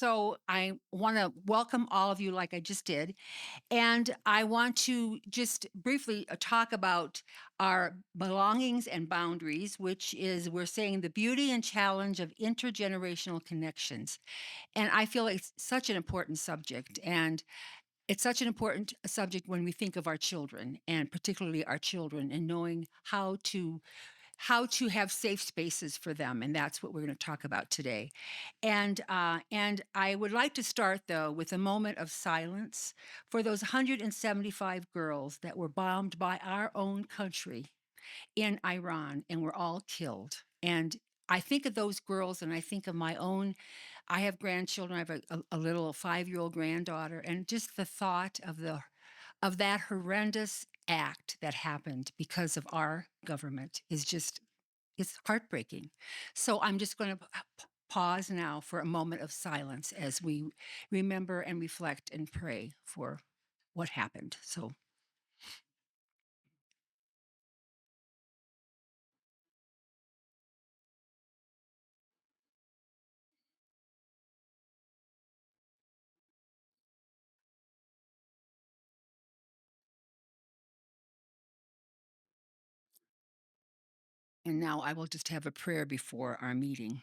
So I want to welcome all of you like I just did. And I want to just briefly talk about our belongings and boundaries, which is we're saying the beauty and challenge of intergenerational connections. And I feel it's such an important subject. And it's such an important subject when we think of our children and particularly our children and knowing how to have safe spaces for them, and that's what we're going to talk about today. And I would like to start though with a moment of silence for those 175 girls that were bombed by our own country in Iran and were all killed. And I think of those girls, and I think of my own. I have grandchildren. I have a little 5-year-old granddaughter, and just the thought of that horrendous act that happened because of our government is just it's heartbreaking. So I'm just going to pause now for a moment of silence as we remember and reflect and pray for what happened. So, and now I will just have a prayer before our meeting.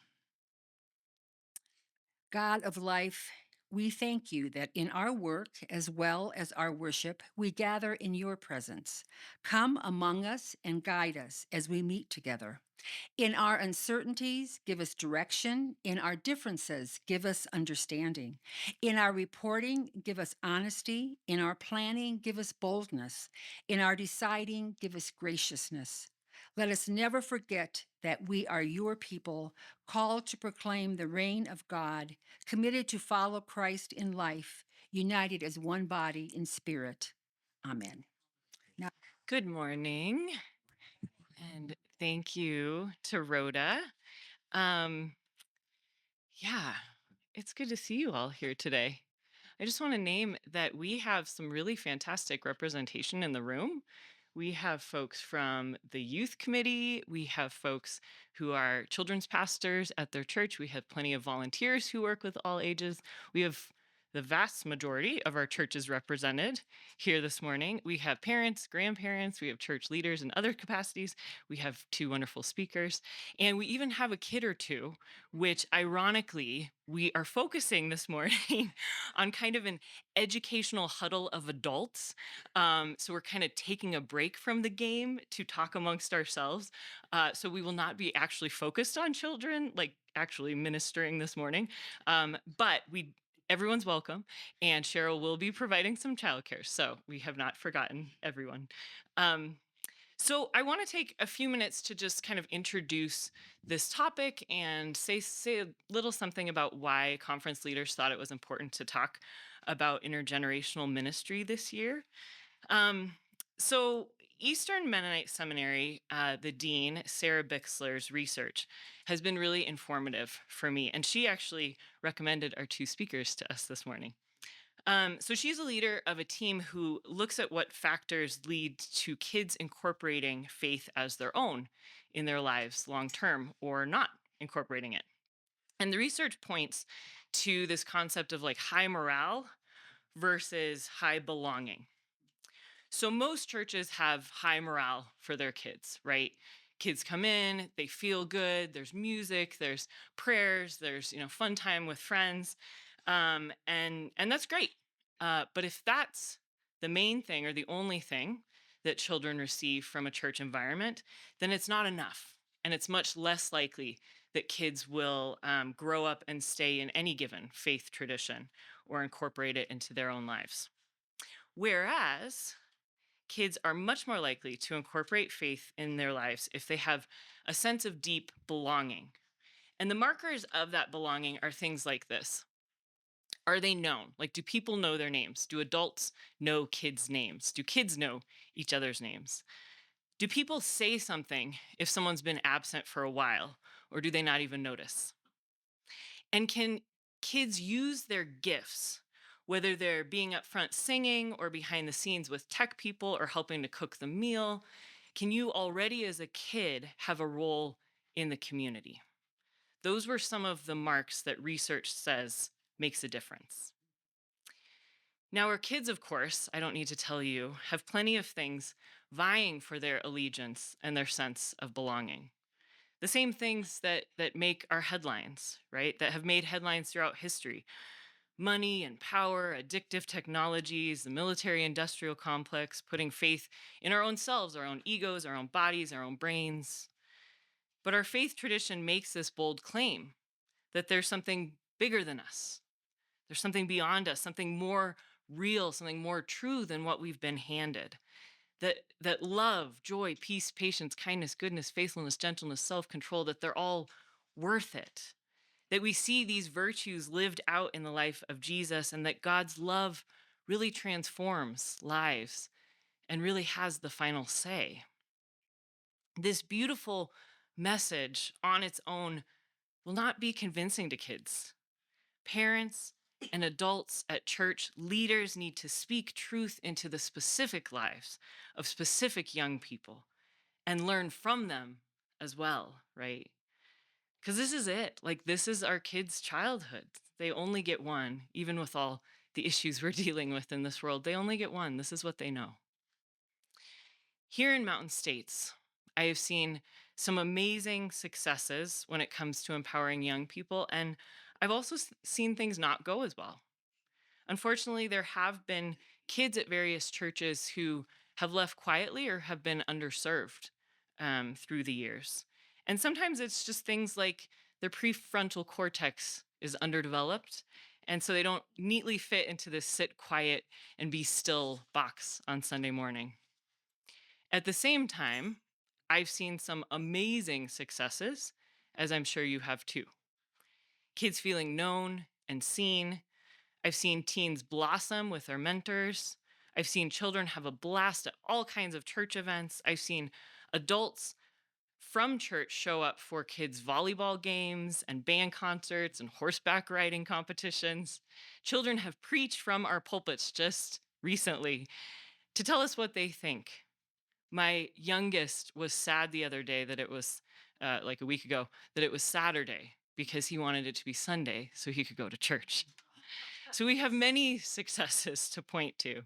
God of life, we thank you that in our work as well as our worship, we gather in your presence. Come among us and guide us as we meet together. In our uncertainties, give us direction. In our differences, give us understanding. In our reporting, give us honesty. In our planning, give us boldness. In our deciding, give us graciousness. Let us never forget that we are your people, called to proclaim the reign of God, committed to follow Christ in life, united as one body in spirit. Amen. Now, Good morning, and thank you to Rhoda. Um, yeah, it's good to see you all here today. I just want to name that we have some really fantastic representation in the room. We have folks from the youth committee. We have folks who are children's pastors at their church. We have plenty of volunteers who work with all ages. We have the vast majority of our churches represented here this morning. We have parents, grandparents, we have church leaders in other capacities. We have two wonderful speakers, and we even have a kid or two, which ironically, we are focusing this morning on kind of an educational huddle of adults. So we're kind of taking a break from the game to talk amongst ourselves. So we will not be actually focused on children, like actually ministering this morning. But everyone's welcome, and Cheryl will be providing some childcare. So we have not forgotten everyone. Um, so I want to take a few minutes to just kind of introduce this topic and say a little something about why conference leaders thought it was important to talk about intergenerational ministry this year. Um, so Eastern Mennonite Seminary, the dean, Sarah Bixler's research has been really informative for me, and she actually recommended our two speakers to us this morning. So she's a leader of a team who looks at what factors lead to kids incorporating faith as their own in their lives long term or not incorporating it. And the research points to this concept of like high morale versus high belonging. So most churches have high morale for their kids, right? Kids come in, they feel good, there's music, there's prayers, there's fun time with friends. And that's great. But if that's the main thing or the only thing that children receive from a church environment, then it's not enough. And it's much less likely that kids will grow up and stay in any given faith tradition or incorporate it into their own lives. Whereas kids are much more likely to incorporate faith in their lives if they have a sense of deep belonging. And the markers of that belonging are things like this. Are they known? Like, do people know their names? Do adults know kids' names? Do kids know each other's names? Do people say something if someone's been absent for a while, or do they not even notice? And can kids use their gifts, whether they're being up front singing or behind the scenes with tech people or helping to cook the meal? Can you already as a kid have a role in the community? Those were some of the marks that research says makes a difference. Now, our kids, of course, I don't need to tell you, have plenty of things vying for their allegiance and their sense of belonging. The same things that make our headlines, right? That have made headlines throughout history. Money and power, addictive technologies, the military industrial complex, putting faith in our own selves, our own egos, our own bodies, our own brains. But our faith tradition makes this bold claim that there's something bigger than us. There's something beyond us, something more real, something more true than what we've been handed. That love, joy, peace, patience, kindness, goodness, faithfulness, gentleness, self-control, that they're all worth it. That we see these virtues lived out in the life of Jesus, and that God's love really transforms lives and really has the final say. This beautiful message on its own will not be convincing to kids. Parents and adults at church, leaders need to speak truth into the specific lives of specific young people and learn from them as well, right? Because this is it. Like, this is our kids' childhood. They only get one, even with all the issues we're dealing with in this world. They only get one. This is what they know. Here in Mountain States, I have seen some amazing successes when it comes to empowering young people, and I've also seen things not go as well. Unfortunately, there have been kids at various churches who have left quietly or have been underserved through the years. And sometimes it's just things like their prefrontal cortex is underdeveloped. And so they don't neatly fit into this sit quiet and be still box on Sunday morning. At the same time, I've seen some amazing successes, as I'm sure you have too. Kids feeling known and seen. I've seen teens blossom with their mentors. I've seen children have a blast at all kinds of church events. I've seen adults from church show up for kids' volleyball games and band concerts and horseback riding competitions. Children have preached from our pulpits just recently to tell us what they think. My youngest was sad the other day that it was, like a week ago, that it was Saturday because he wanted it to be Sunday so he could go to church. So we have many successes to point to.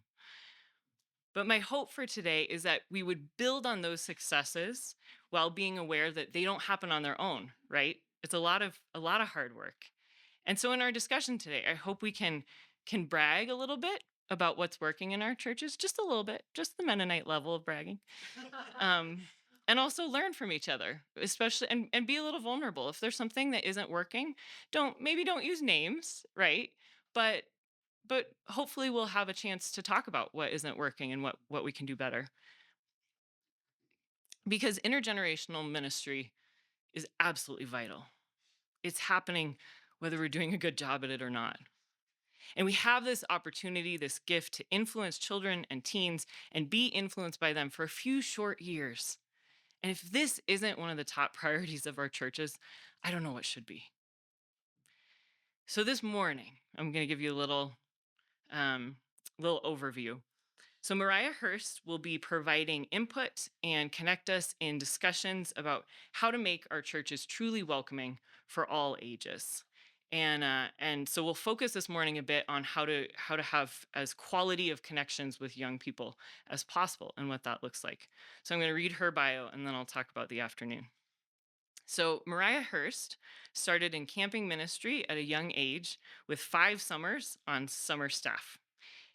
But my hope for today is that we would build on those successes while being aware that they don't happen on their own, right? It's a lot of hard work. And so in our discussion today, I hope we can brag a little bit about what's working in our churches, just a little bit, just the Mennonite level of bragging. Um, and also learn from each other, especially and be a little vulnerable. If there's something that isn't working, don't use names, right? But hopefully we'll have a chance to talk about what isn't working and what we can do better. Because intergenerational ministry is absolutely vital. It's happening whether we're doing a good job at it or not. And we have this opportunity, this gift to influence children and teens and be influenced by them for a few short years. And if this isn't one of the top priorities of our churches, I don't know what should be. So this morning, I'm going to give you a little overview. So Moriah Hurst will be providing input and connect us in discussions about how to make our churches truly welcoming for all ages. And so we'll focus this morning a bit on how to have as quality of connections with young people as possible and what that looks like. So I'm going to read her bio and then I'll talk about the afternoon. So Moriah Hurst started in camping ministry at a young age with 5 summers on summer staff.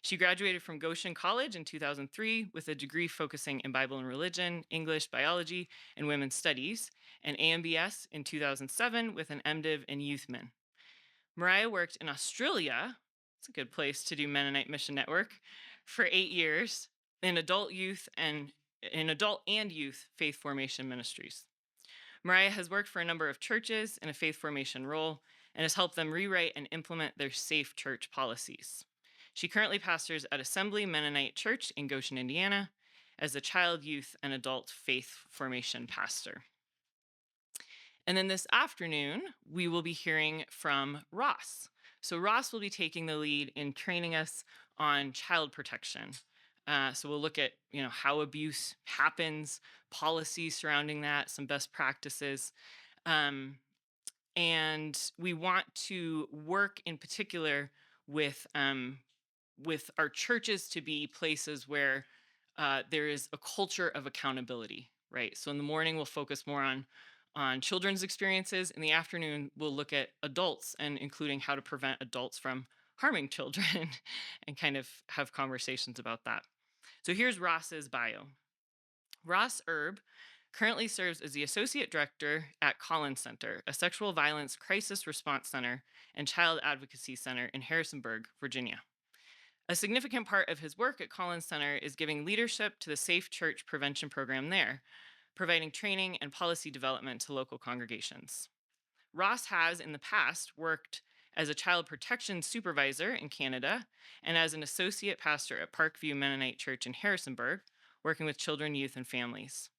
She graduated from Goshen College in 2003 with a degree focusing in Bible and religion, English, biology, and women's studies, and AMBS in 2007 with an MDiv in youth min. Moriah worked in Australia, it's a good place to do Mennonite Mission Network, for 8 years in adult and youth faith formation ministries. Moriah has worked for a number of churches in a faith formation role and has helped them rewrite and implement their safe church policies. She currently pastors at Assembly Mennonite Church in Goshen, Indiana, as a child, youth, and adult faith formation pastor. And then this afternoon, we will be hearing from Ross. So Ross will be taking the lead in training us on child protection. So we'll look at how abuse happens, policies surrounding that, some best practices. and we want to work in particular with our churches to be places where there is a culture of accountability, right? So in the morning we'll focus more on children's experiences. In the afternoon we'll look at adults and including how to prevent adults from harming children and kind of have conversations about that. So here's Ross's bio. Ross Erb currently serves as the Associate Director at Collins Center, a sexual violence crisis response center and child advocacy center in Harrisonburg, Virginia. A significant part of his work at Collins Center is giving leadership to the Safe Church Prevention Program there, providing training and policy development to local congregations. Ross has in the past worked as a child protection supervisor in Canada and as an associate pastor at Parkview Mennonite Church in Harrisonburg, working with children, youth, and families.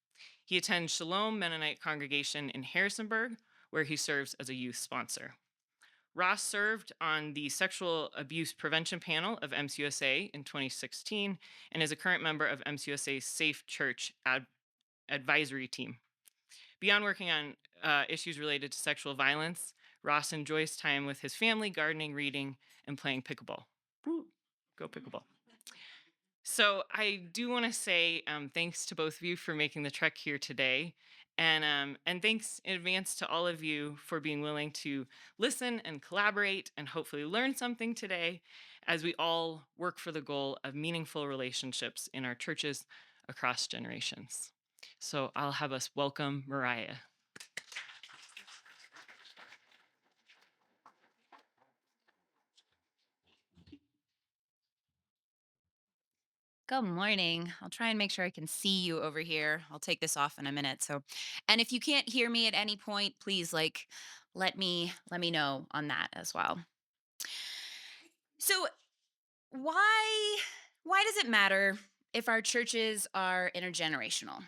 He attends Shalom Mennonite Congregation in Harrisonburg, where he serves as a youth sponsor. Ross served on the sexual abuse prevention panel of MCUSA in 2016 and is a current member of MCUSA's Safe Church Advisory Team. Beyond working on issues related to sexual violence, Ross enjoys time with his family, gardening, reading, and playing pickleball. Woo, go pickleball. So I do want to say thanks to both of you for making the trek here today. And thanks in advance to all of you for being willing to listen and collaborate and hopefully learn something today as we all work for the goal of meaningful relationships in our churches across generations. So I'll have us welcome Moriah. Good morning. I'll try and make sure I can see you over here. I'll take this off in a minute. And if you can't hear me at any point, please let me know on that as well. So, why why does it matter if our churches are intergenerational?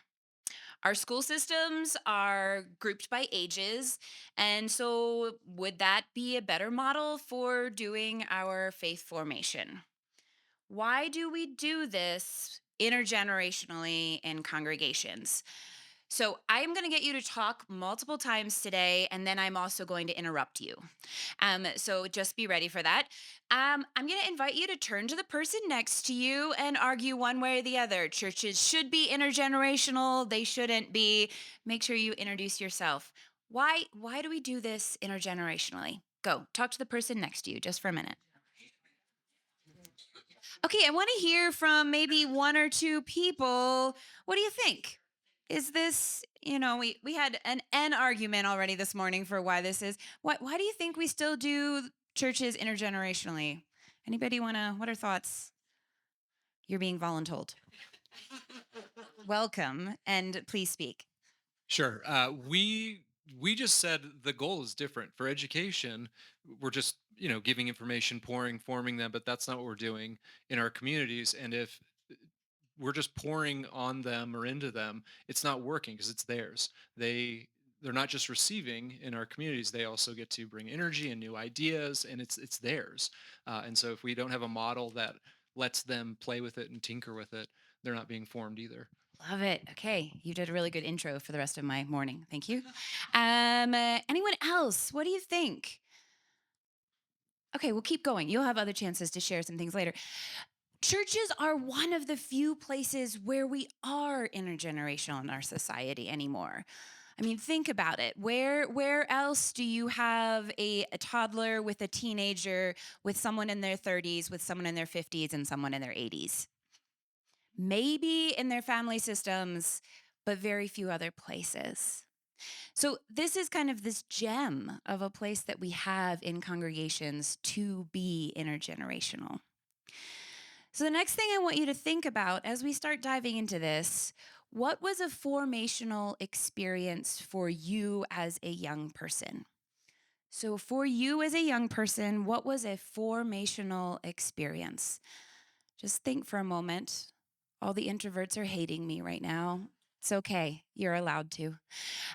Our school systems are grouped by ages, and so would that be a better model for doing our faith formation? Why do we do this intergenerationally in congregations? So, I'm going to get you to talk multiple times today, and then I'm also going to interrupt you. So, just be ready for that. I'm going to invite you to turn to the person next to you and argue one way or the other. Churches should be intergenerational, they shouldn't be. Make sure you introduce yourself. Why do we do this intergenerationally? Go talk to the person next to you just for a minute. Okay, I want to hear from maybe one or two people. What do you think? Is this, we had an argument already this morning for why this is. Why do you think we still do churches intergenerationally? Anybody want to, what are thoughts? You're being voluntold. Welcome, and please speak. Sure. We just said the goal is different for education. We're just giving information, forming them, but that's not what we're doing in our communities. And if we're just pouring on them or into them, it's not working because it's theirs. They're not just receiving in our communities; they also get to bring energy and new ideas, and it's theirs. And so, if we don't have a model that lets them play with it and tinker with it, they're not being formed either. Love it. Okay, you did a really good intro for the rest of my morning. Thank you. Anyone else? What do you think? Okay, we'll keep going. You'll have other chances to share some things later. Churches are one of the few places where we are intergenerational in our society anymore. I mean, think about it. Where else do you have a toddler with a teenager, with someone in their 30s, with someone in their 50s, and someone in their 80s? Maybe in their family systems, but very few other places. So this is kind of this gem of a place that we have in congregations to be intergenerational. So the next thing I want you to think about as we start diving into this, what was a formational experience for you as a young person? So for you as a young person, what was a formational experience? Just think for a moment. All the introverts are hating me right now. It's okay. You're allowed to.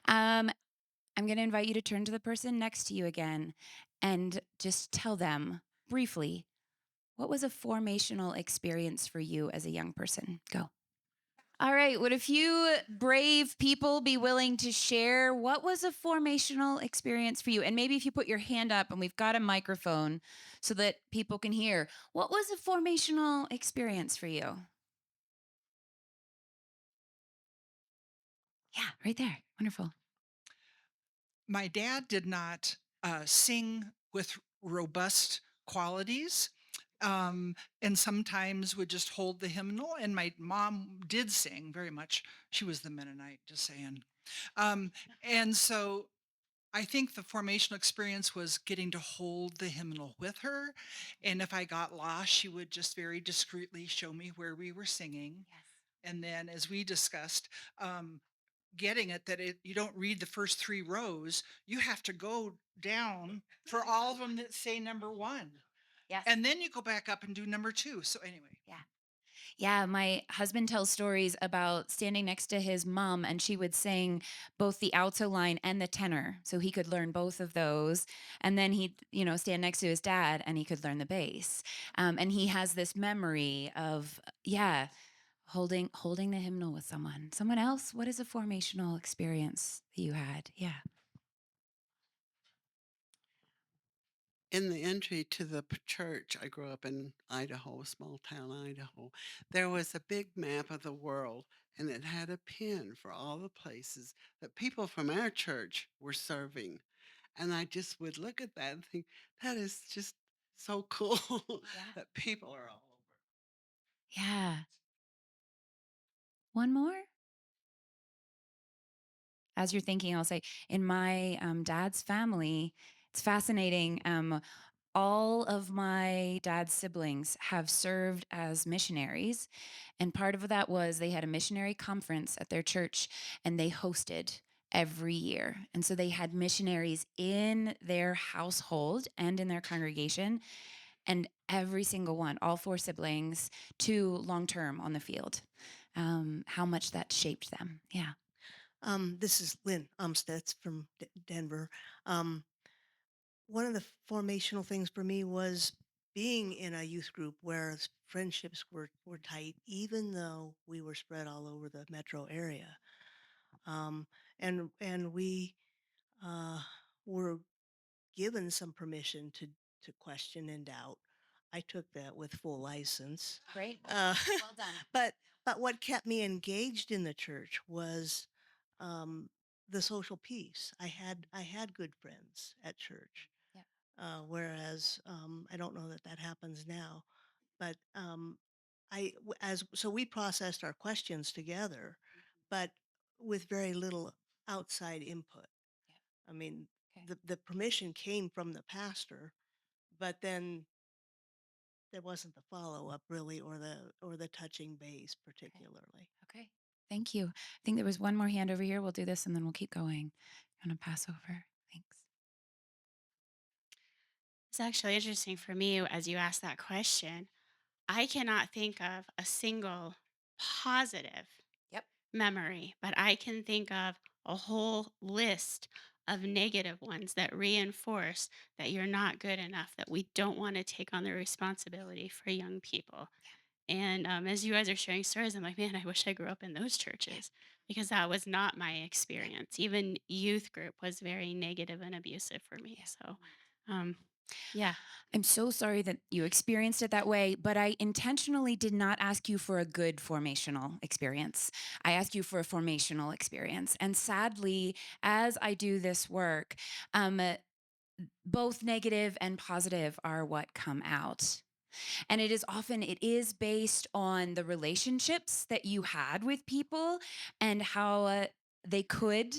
I'm going to invite you to turn to the person next to you again and just tell them briefly, what was a formational experience for you as a young person? Go. All right. Would a few brave people be willing to share what was a formational experience for you? And maybe if you put your hand up and we've got a microphone so that people can hear, what was a formational experience for you? Yeah, right there. Wonderful. My dad did not sing with robust qualities, and sometimes would just hold the hymnal. And my mom did sing very much. She was the Mennonite, just saying. Um, and so I think the formational experience was getting to hold the hymnal with her. And if I got lost, she would just very discreetly show me where we were singing. Yes. And then, as we discussed, um, getting it that you don't read the first 3 rows, you have to go down for all of them that say number 1. Yes. And then you go back up and do number 2. So anyway. Yeah. Yeah, my husband tells stories about standing next to his mom, and she would sing both the alto line and the tenor, so he could learn both of those. And then he'd, stand next to his dad, and he could learn the bass. And he has this memory of, holding the hymnal with someone. Someone else. What is a formational experience that you had? Yeah. In the entry to the church, I grew up in Idaho, small town Idaho. There was a big map of the world, and it had a pin for all the places that people from our church were serving. And I just would look at that and think, that is just so cool Yeah. that people are all over. Yeah. One more. As you're thinking, I'll say, in my dad's family, it's fascinating. All of my dad's siblings have served as missionaries. And part of that was they had a missionary conference at their church and they hosted every year. And so they had missionaries in their household and in their congregation. And every single one, all 4 siblings, 2 long term on the field. How much that shaped them. Yeah. This is Lynn Umstedts from Denver. Um, One of the formational things for me was being in a youth group where friendships were tight, even though we were spread all over the metro area. And we uh, were given some permission to question and doubt. I took that with full license. Great. Uh, Well done. but what kept me engaged in the church was um, the social piece. I had good friends at church, Yeah. whereas I don't know that that happens now. But as so we processed our questions together, but with very little outside input. Yeah. I mean, Okay. the permission came from the pastor, but then there wasn't the follow up really, or the touching base particularly. Okay. Thank you. I think there was one more hand over here. We'll do this and then we'll keep going. I'm going to pass over. Thanks. It's actually interesting for me as you ask that question. I cannot think of a single positive Yep. memory, but I can think of a whole list of negative ones that reinforce that you're not good enough, that we don't want to take on the responsibility for young people. And as you guys are sharing stories, I'm like, man, I wish I grew up in those churches because that was not my experience. Even youth group was very negative and abusive for me. Yeah. So, um, yeah. I'm so sorry that you experienced it that way, but I intentionally did not ask you for a good formational experience. I asked you for a formational experience. And sadly, as I do this work, both negative and positive are what come out. And it is based on the relationships that you had with people and how they could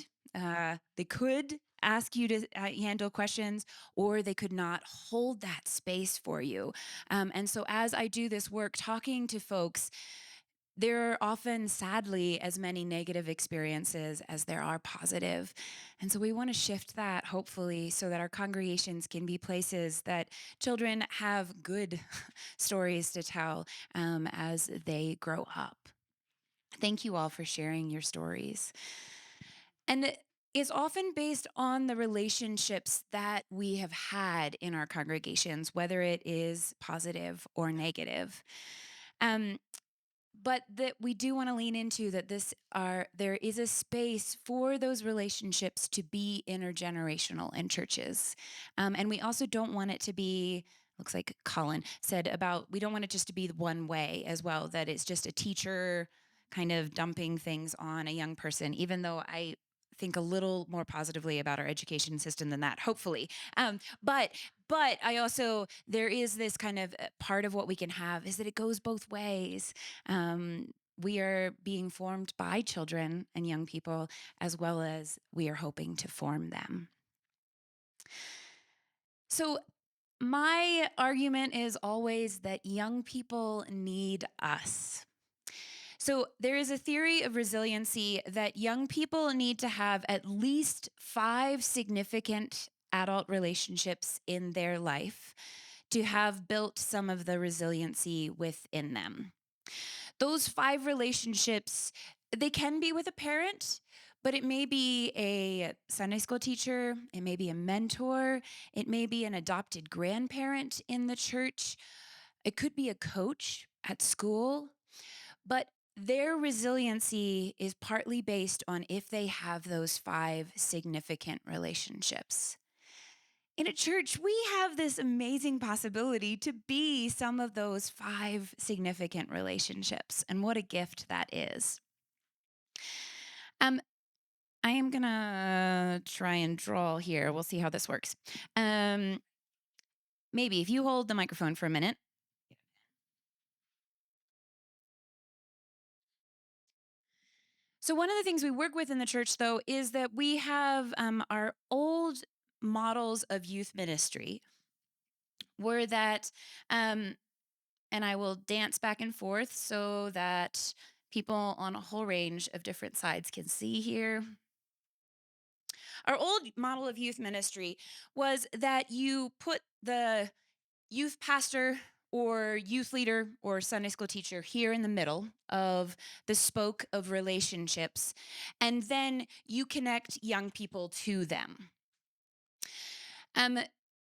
ask you to handle questions, or they could not hold that space for you. And so as I do this work talking to folks, there are often, sadly, as many negative experiences as there are positive. And so we want to shift that, hopefully, so that our congregations can be places that children have good stories to tell as they grow up. Thank you all for sharing your stories. And it's often based on the relationships that we have had in our congregations, whether it is positive or negative. Um, but that we do want to lean into that there is a space for those relationships to be intergenerational in churches. And we also don't want it to be, looks like Colin said about, we don't want it just to be one way as well, that it's just a teacher kind of dumping things on a young person, even though I think a little more positively about our education system than that, hopefully. But I also, there is this kind of part of what we can have is that it goes both ways. We are being formed by children and young people, as well as we are hoping to form them. So my argument is always that young people need us. So there is a theory of resiliency that young people need to have at least 5 significant adult relationships in their life to have built some of the resiliency within them. Those 5 relationships, they can be with a parent, but it may be a Sunday school teacher, it may be a mentor, it may be an adopted grandparent in the church, it could be a coach at school, but their resiliency is partly based on if they have those 5 significant relationships. In a church, we have this amazing possibility to be some of those 5 significant relationships, and what a gift that is. I am gonna try and draw here. We'll see how this works. Maybe if you hold the microphone for a minute. So one of the things we work with in the church, though, is that we have our old models of youth ministry were that, and I will dance back and forth so that people on a whole range of different sides can see here. Our old model of youth ministry was that you put the youth pastor or youth leader or Sunday school teacher here in the middle of the spoke of relationships, and then you connect young people to them.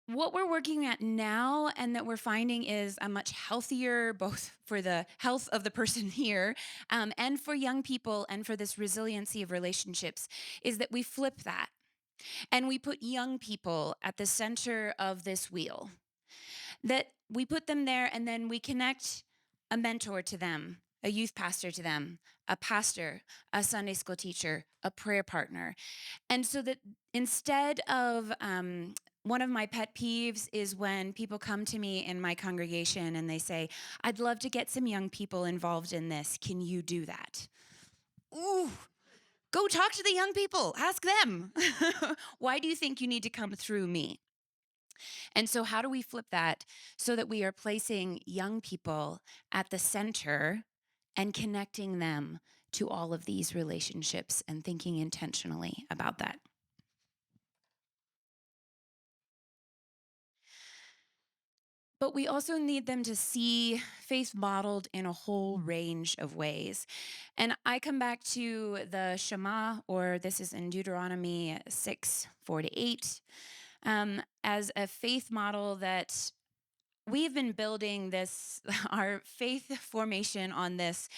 What we're working at now and that we're finding is a much healthier, both for the health of the person here and for young people and for this resiliency of relationships, is that we flip that and we put young people at the center of this wheel. That we put them there and then we connect a mentor to them, a youth pastor to them, a pastor, a Sunday school teacher, a prayer partner. And so that instead of, one of my pet peeves is when people come to me in my congregation and they say, I'd love to get some young people involved in this. Can you do that? Ooh, go talk to the young people. Ask them. Why do you think you need to come through me? And so how do we flip that so that we are placing young people at the center and connecting them to all of these relationships and thinking intentionally about that? But we also need them to see faith modeled in a whole range of ways. And I come back to the Shema, or this is in Deuteronomy 6:4-8, as a faith model that we've been building this, our faith formation on this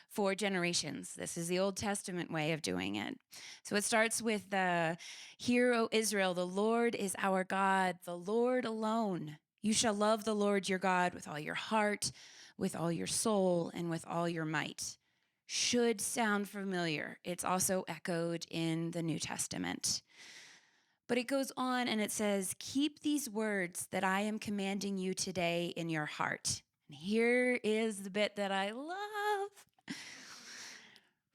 for generations. This is the Old Testament way of doing it. So it starts with the, Hear, O Israel, the Lord is our God, the Lord alone. You shall love the Lord your God with all your heart, with all your soul, and with all your might. Should sound familiar. It's also echoed in the New Testament. But it goes on and it says, keep these words that I am commanding you today in your heart. And here is the bit that I love.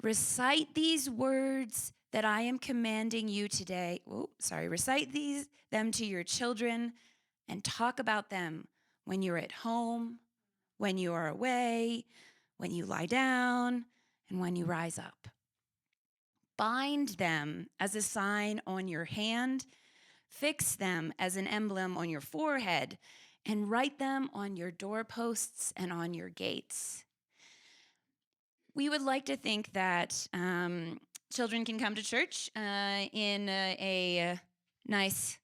Recite these words that I am commanding you today. Recite them to your children and talk about them when you're at home, when you are away, when you lie down, and when you rise up. Bind them as a sign on your hand. Fix them as an emblem on your forehead, and write them on your doorposts and on your gates. We would like to think that children can come to church in a nice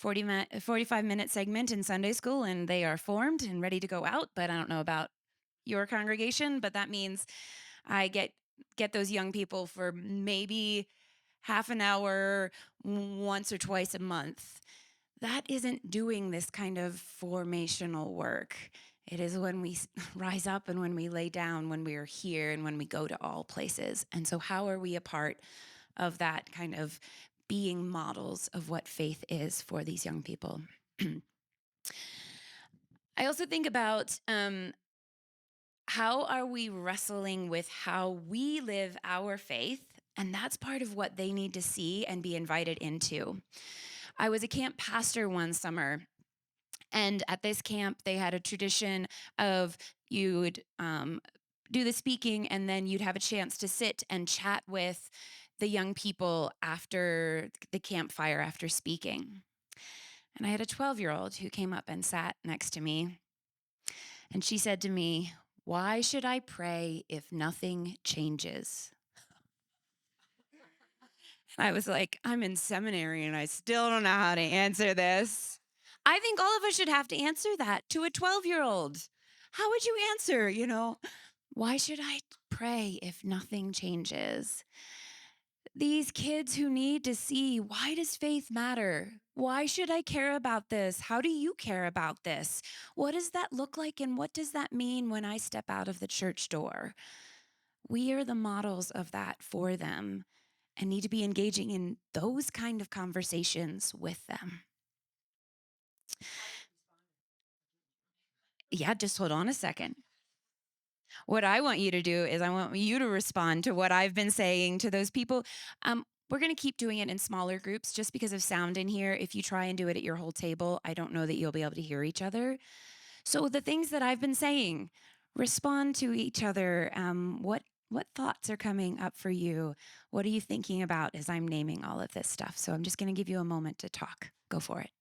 45-minute segment in Sunday school, and they are formed and ready to go out, but I don't know about your congregation, but that means I get those young people for maybe half an hour once or twice a month. That isn't doing this kind of formational work. It is when we rise up and when we lay down, when we are here and when we go to all places. And so how are we a part of that kind of being models of what faith is for these young people? I also think about how are we wrestling with how we live our faith? And that's part of what they need to see and be invited into. I was a camp pastor one summer, and at this camp, they had a tradition of you would do the speaking, and then you'd have a chance to sit and chat with the young people after the campfire after speaking. And I had a 12-year-old who came up and sat next to me, and she said to me, "Why should I pray if nothing changes?" And I was like, I'm in seminary and I still don't know how to answer this. I think all of us should have to answer that to a 12-year-old. How would you answer, why should I pray if nothing changes? These kids who need to see, why does faith matter? Why should I care about this? How do you care about this? What does that look like and what does that mean when I step out of the church door? We are the models of that for them and need to be engaging in those kind of conversations with them. Yeah, just hold on a second. What I want you to do is I want you to respond to what I've been saying to those people. We're going to keep doing it in smaller groups just because of sound in here. If you try and do it at your whole table, I don't know that you'll be able to hear each other. So the things that I've been saying, respond to each other. What thoughts are coming up for you? What are you thinking about as I'm naming all of this stuff? So I'm just going to give you a moment to talk. Go for it.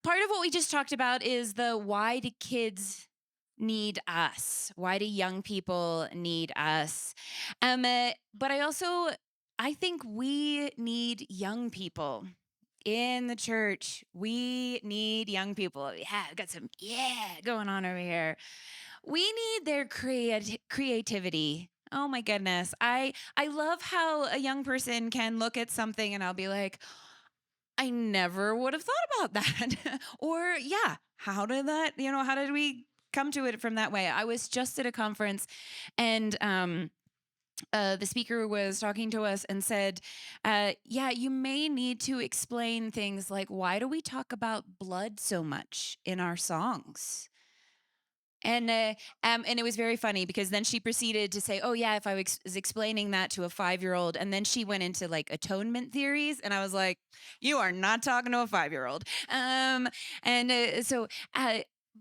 Part of what we just talked about is the why do kids need us? Why do young people need us? But I think we need young people in the church. We need young people. Yeah, got some going on over here. We need their creativity. Oh my goodness. I love how a young person can look at something and I'll be like, I never would have thought about that. Or yeah, how did we come to it from that way? I was just at a conference and the speaker was talking to us and said, yeah, you may need to explain things like, why do we talk about blood so much in our songs? And it was very funny because then she proceeded to say, oh, yeah, if I was explaining that to a 5-year-old, and then she went into like atonement theories. And I was like, you are not talking to a 5-year-old.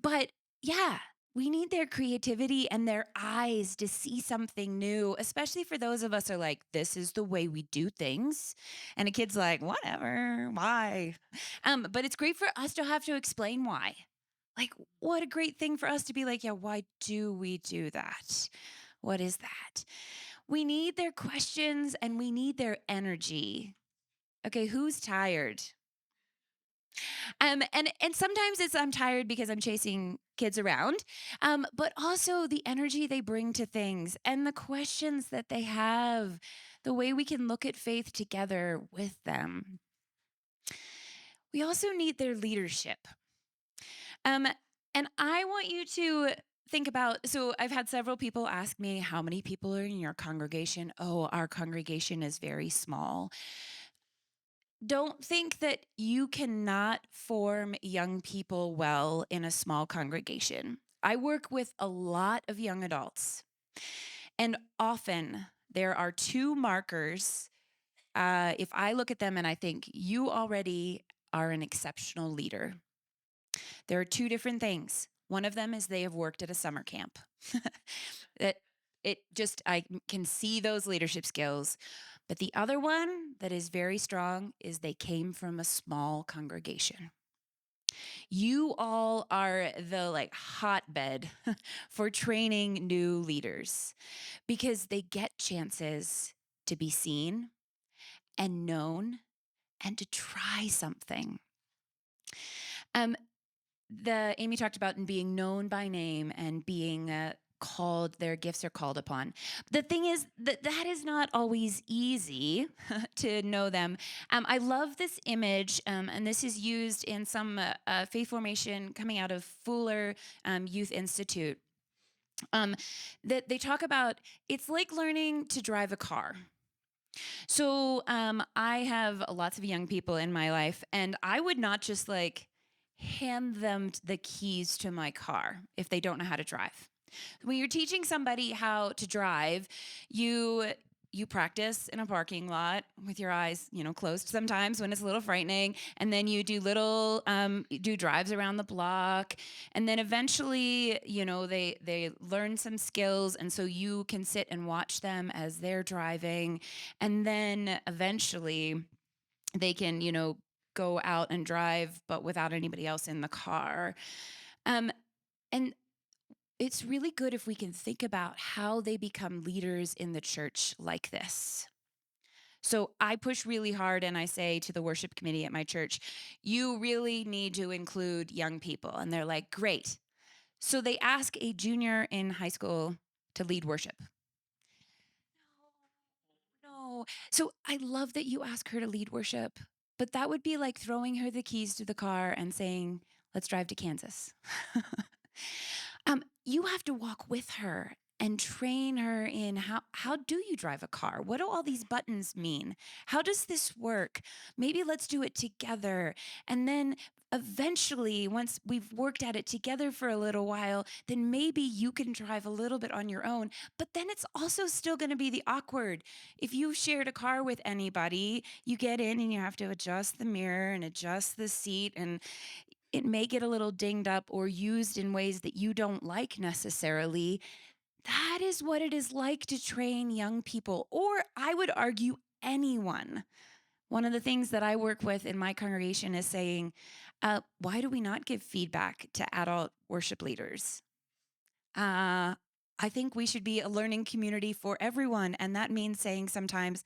But yeah, we need their creativity and their eyes to see something new, especially for those of us who are like, this is the way we do things. And a kid's like, whatever, why? But it's great for us to have to explain why. Like, what a great thing for us to be like, yeah, why do we do that? What is that? We need their questions and we need their energy. Okay, who's tired? And sometimes it's I'm tired because I'm chasing kids around, but also the energy they bring to things and the questions that they have, the way we can look at faith together with them. We also need their leadership. And I want you to think about, so I've had several people ask me, how many people are in your congregation? Oh, our congregation is very small. Don't think that you cannot form young people well in a small congregation. I work with a lot of young adults, and often there are two markers. If I look at them and I think you already are an exceptional leader, there are two different things. One of them is they have worked at a summer camp. I can see those leadership skills. But the other one that is very strong is they came from a small congregation. You all are the hotbed for training new leaders because they get chances to be seen and known and to try something. Amy talked about being known by name and being their gifts are called upon. The thing is that is not always easy to know them. I love this image, and this is used in some faith formation coming out of Fuller Youth Institute. That they talk about, it's like learning to drive a car. So I have lots of young people in my life, and I would not just like hand them the keys to my car if they don't know how to drive. When you're teaching somebody how to drive, you practice in a parking lot with your eyes, closed sometimes when it's a little frightening, and then you do do drives around the block, and then eventually, they learn some skills, and so you can sit and watch them as they're driving, and then eventually they can, go out and drive, but without anybody else in the car. And it's really good if we can think about how they become leaders in the church like this. So I push really hard and I say to the worship committee at my church, you really need to include young people. And they're like, great. So they ask a junior in high school to lead worship. No. So I love that you ask her to lead worship, but that would be like throwing her the keys to the car and saying, let's drive to Kansas. You have to walk with her and train her in how do you drive a car? What do all these buttons mean? How does this work? Maybe let's do it together. And then eventually, once we've worked at it together for a little while, then maybe you can drive a little bit on your own. But then it's also still going to be the awkward. If you've shared a car with anybody, you get in and you have to adjust the mirror and adjust the seat, and it may get a little dinged up or used in ways that you don't like necessarily. That is what it is like to train young people, or I would argue anyone. One of the things that I work with in my congregation is saying, why do we not give feedback to adult worship leaders? I think we should be a learning community for everyone. And that means saying sometimes,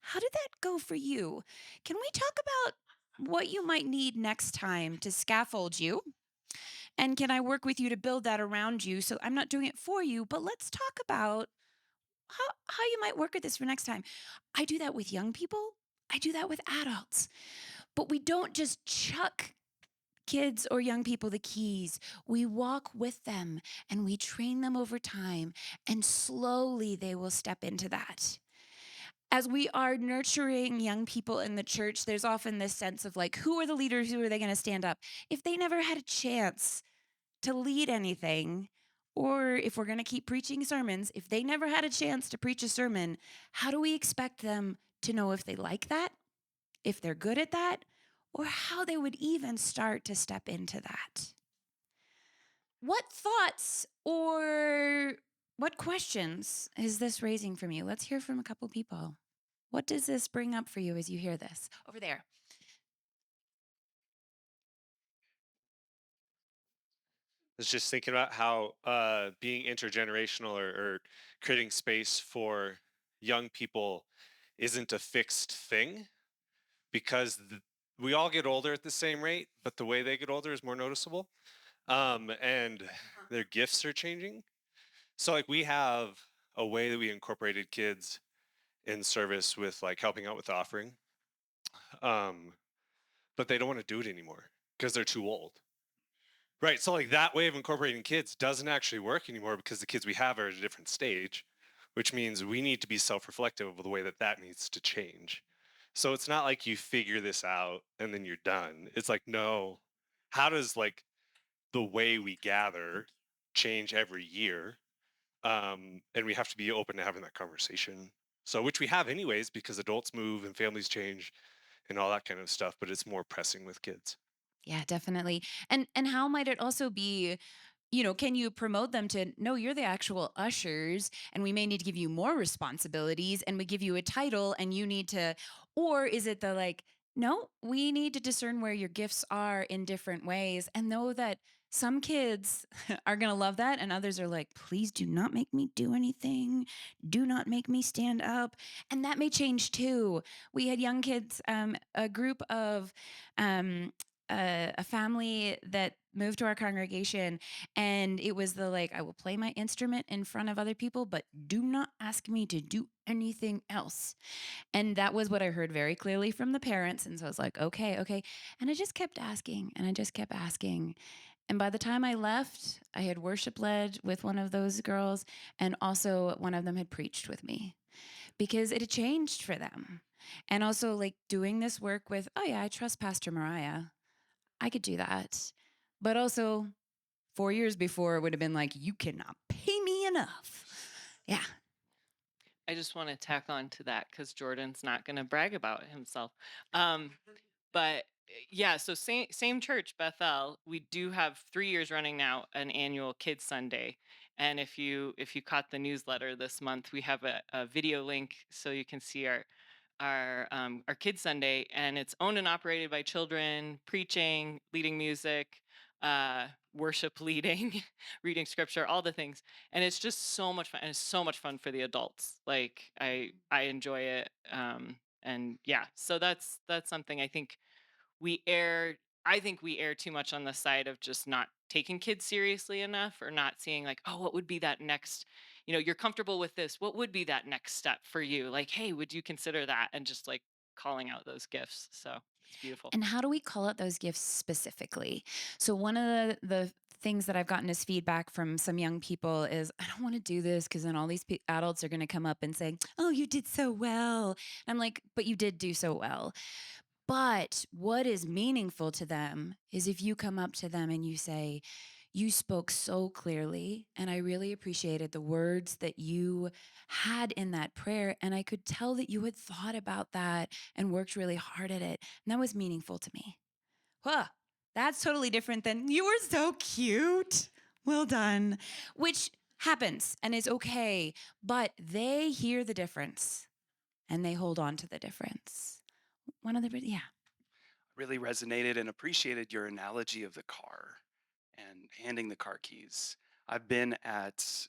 how did that go for you? Can we talk about what you might need next time to scaffold you? And can I work with you to build that around you? So I'm not doing it for you, but let's talk about how you might work with this for next time. I do that with young people. I do that with adults. But we don't just chuck kids or young people the keys. We walk with them and we train them over time, and slowly they will step into that. As we are nurturing young people in the church, there's often this sense of like, who are the leaders? Who are they going to stand up? If they never had a chance to lead anything, or if we're going to keep preaching sermons, if they never had a chance to preach a sermon, how do we expect them to know if they like that, if they're good at that, or how they would even start to step into that? What thoughts or what questions is this raising from you? Let's hear from a couple people. What does this bring up for you as you hear this? Over there. I was just thinking about how being intergenerational or creating space for young people isn't a fixed thing, because we all get older at the same rate, but the way they get older is more noticeable, and their gifts are changing. So like we have a way that we incorporated kids in service with like helping out with the offering, um, but they don't want to do it anymore because they're too old. Right. So like that way of incorporating kids doesn't actually work anymore because the kids we have are at a different stage, which means we need to be self-reflective of the way that that needs to change. So it's not like you figure this out and then you're done. It's like, no, how does like the way we gather change every year? And we have to be open to having that conversation. So which we have anyways, because adults move and families change and all that kind of stuff, but it's more pressing with kids. Yeah, definitely. And how might it also be, can you promote them to, no, you're the actual ushers, and we may need to give you more responsibilities, and we give you a title and you need to, or is it the like, no, we need to discern where your gifts are in different ways and know that some kids are going to love that and others are like, please do not make me do anything. Do not make me stand up. And that may change too. We had young kids, a group of a family that moved to our congregation, and it was the like, I will play my instrument in front of other people, but do not ask me to do anything else. And that was what I heard very clearly from the parents. And so I was like, okay, okay. And I just kept asking and I just kept asking. And by the time I left, I had worship led with one of those girls, and also one of them had preached with me because it had changed for them. And also, like doing this work with, oh, yeah, I trust Pastor Moriah. I could do that. But also, 4 years before, it would have been like, you cannot pay me enough. Yeah. I just want to tack on to that because Jordan's not going to brag about himself. But yeah, so same church, Bethel. We do have 3 years running now an annual Kids Sunday, and if you caught the newsletter this month, we have a video link so you can see our Kids Sunday, and it's owned and operated by children, preaching, leading music, worship leading, reading scripture, all the things, and it's just so much fun, and it's so much fun for the adults. Like I enjoy it, and yeah, so that's something we err I think we err too much on the side of just not taking kids seriously enough, or not seeing like, oh, what would be that next, you're comfortable with this, what would be that next step for you, like, hey, would you consider that, and just like calling out those gifts. So it's beautiful. And how do we call out those gifts specifically? So one of the things that I've gotten as feedback from some young people is, I don't want to do this because then all these adults are going to come up and say, oh, you did so well. And I'm like, but you did do so well. But what is meaningful to them is if you come up to them and you say, you spoke so clearly, and I really appreciated the words that you had in that prayer. And I could tell that you had thought about that and worked really hard at it. And that was meaningful to me. Huh, that's totally different than, you were so cute. Well done, which happens and is okay. But they hear the difference and they hold on to the difference. One of the, yeah. Really resonated and appreciated your analogy of the car and handing the car keys. I've been at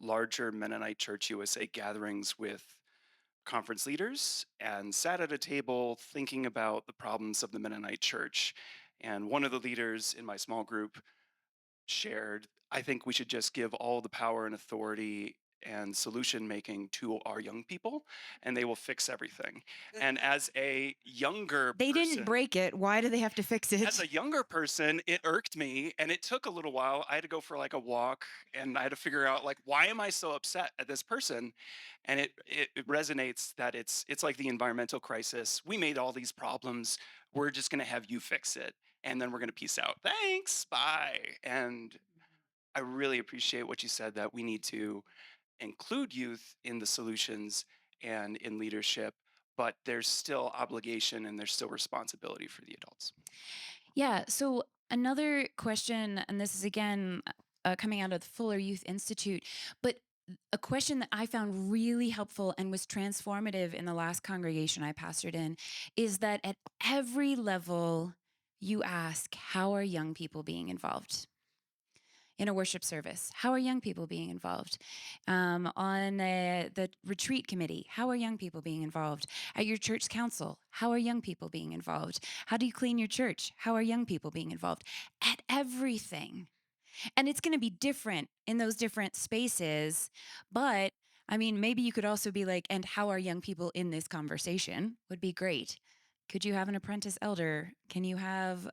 larger Mennonite Church USA gatherings with conference leaders and sat at a table thinking about the problems of the Mennonite Church. And one of the leaders in my small group shared, I think we should just give all the power and authority and solution making to our young people, and they will fix everything. And as a younger They person, didn't break it. Why do they have to fix it? as a younger person, it irked me, and it took a little while. I had to go for like a walk, and I had to figure out like, why am I so upset at this person? And it resonates that it's like the environmental crisis. We made all these problems. We're just going to have you fix it, and then we're going to peace out. Thanks, bye. And I really appreciate what you said, that we need to include youth in the solutions and in leadership, but there's still obligation and there's still responsibility for the adults. Yeah. So another question, and this is again coming out of the Fuller Youth Institute, but a question that I found really helpful and was transformative in the last congregation I pastored in is that at every level, you ask, how are young people being involved? In a worship service, how are young people being involved? On the retreat committee, how are young people being involved? At your church council, how are young people being involved? How do you clean your church? How are young people being involved? At everything. And it's going to be different in those different spaces. But I mean, maybe you could also be like, and how are young people in this conversation would be great. Could you have an apprentice elder? Can you have,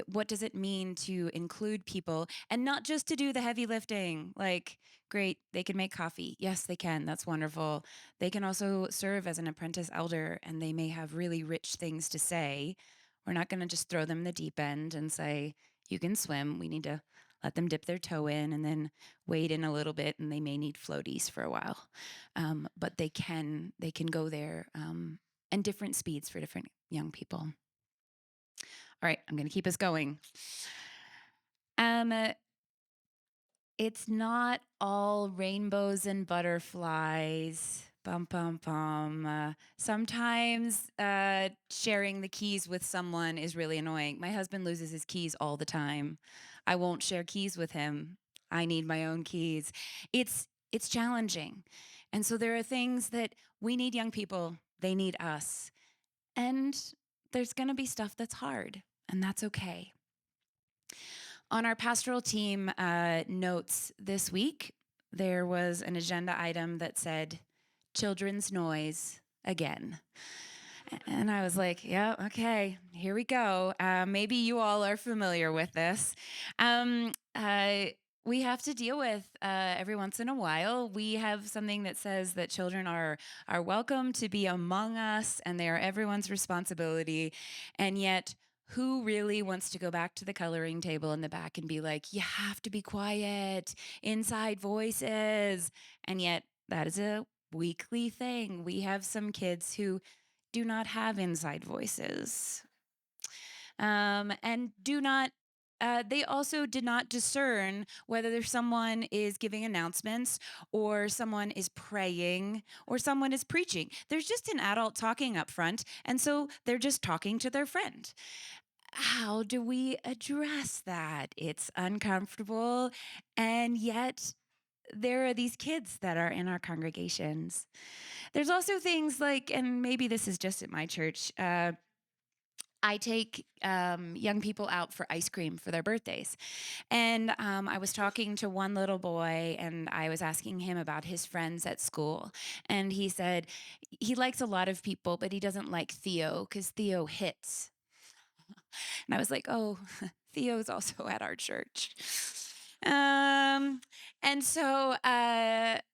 what does it mean to include people and not just to do the heavy lifting? Like, great, they can make coffee. Yes, they can. That's wonderful. They can also serve as an apprentice elder, and they may have really rich things to say. We're not going to just throw them in the deep end and say, you can swim. We need to let them dip their toe in and then wade in a little bit, and they may need floaties for a while. But they can go there. And different speeds for different young people. All right, I'm going to keep us going. It's not all rainbows and butterflies. Bum, bum, bum. Sometimes sharing the keys with someone is really annoying. My husband loses his keys all the time. I won't share keys with him. I need my own keys. It's challenging. And so there are things that we need young people, they need us. And there's going to be stuff that's hard. and that's okay. On our pastoral team notes this week, there was an agenda item that said children's noise again. And I was like, yeah, okay, here we go. Maybe you all are familiar with this. We have to deal with every once in a while. We have something that says that children are welcome to be among us and they are everyone's responsibility. And yet, who really wants to go back to the coloring table in the back and be like, you have to be quiet, inside voices? And yet, that is a weekly thing. We have some kids who do not have inside voices and do not. They also did not discern whether someone is giving announcements or someone is praying or someone is preaching. There's just an adult talking up front, and so they're just talking to their friend. How do we address that? It's uncomfortable, and yet there are these kids that are in our congregations. There's also things like, and maybe this is just at my church, I take young people out for ice cream for their birthdays. And I was talking to one little boy and I was asking him about his friends at school. And he said he likes a lot of people, but he doesn't like Theo because Theo hits. And I was like, oh, Theo's also at our church. And so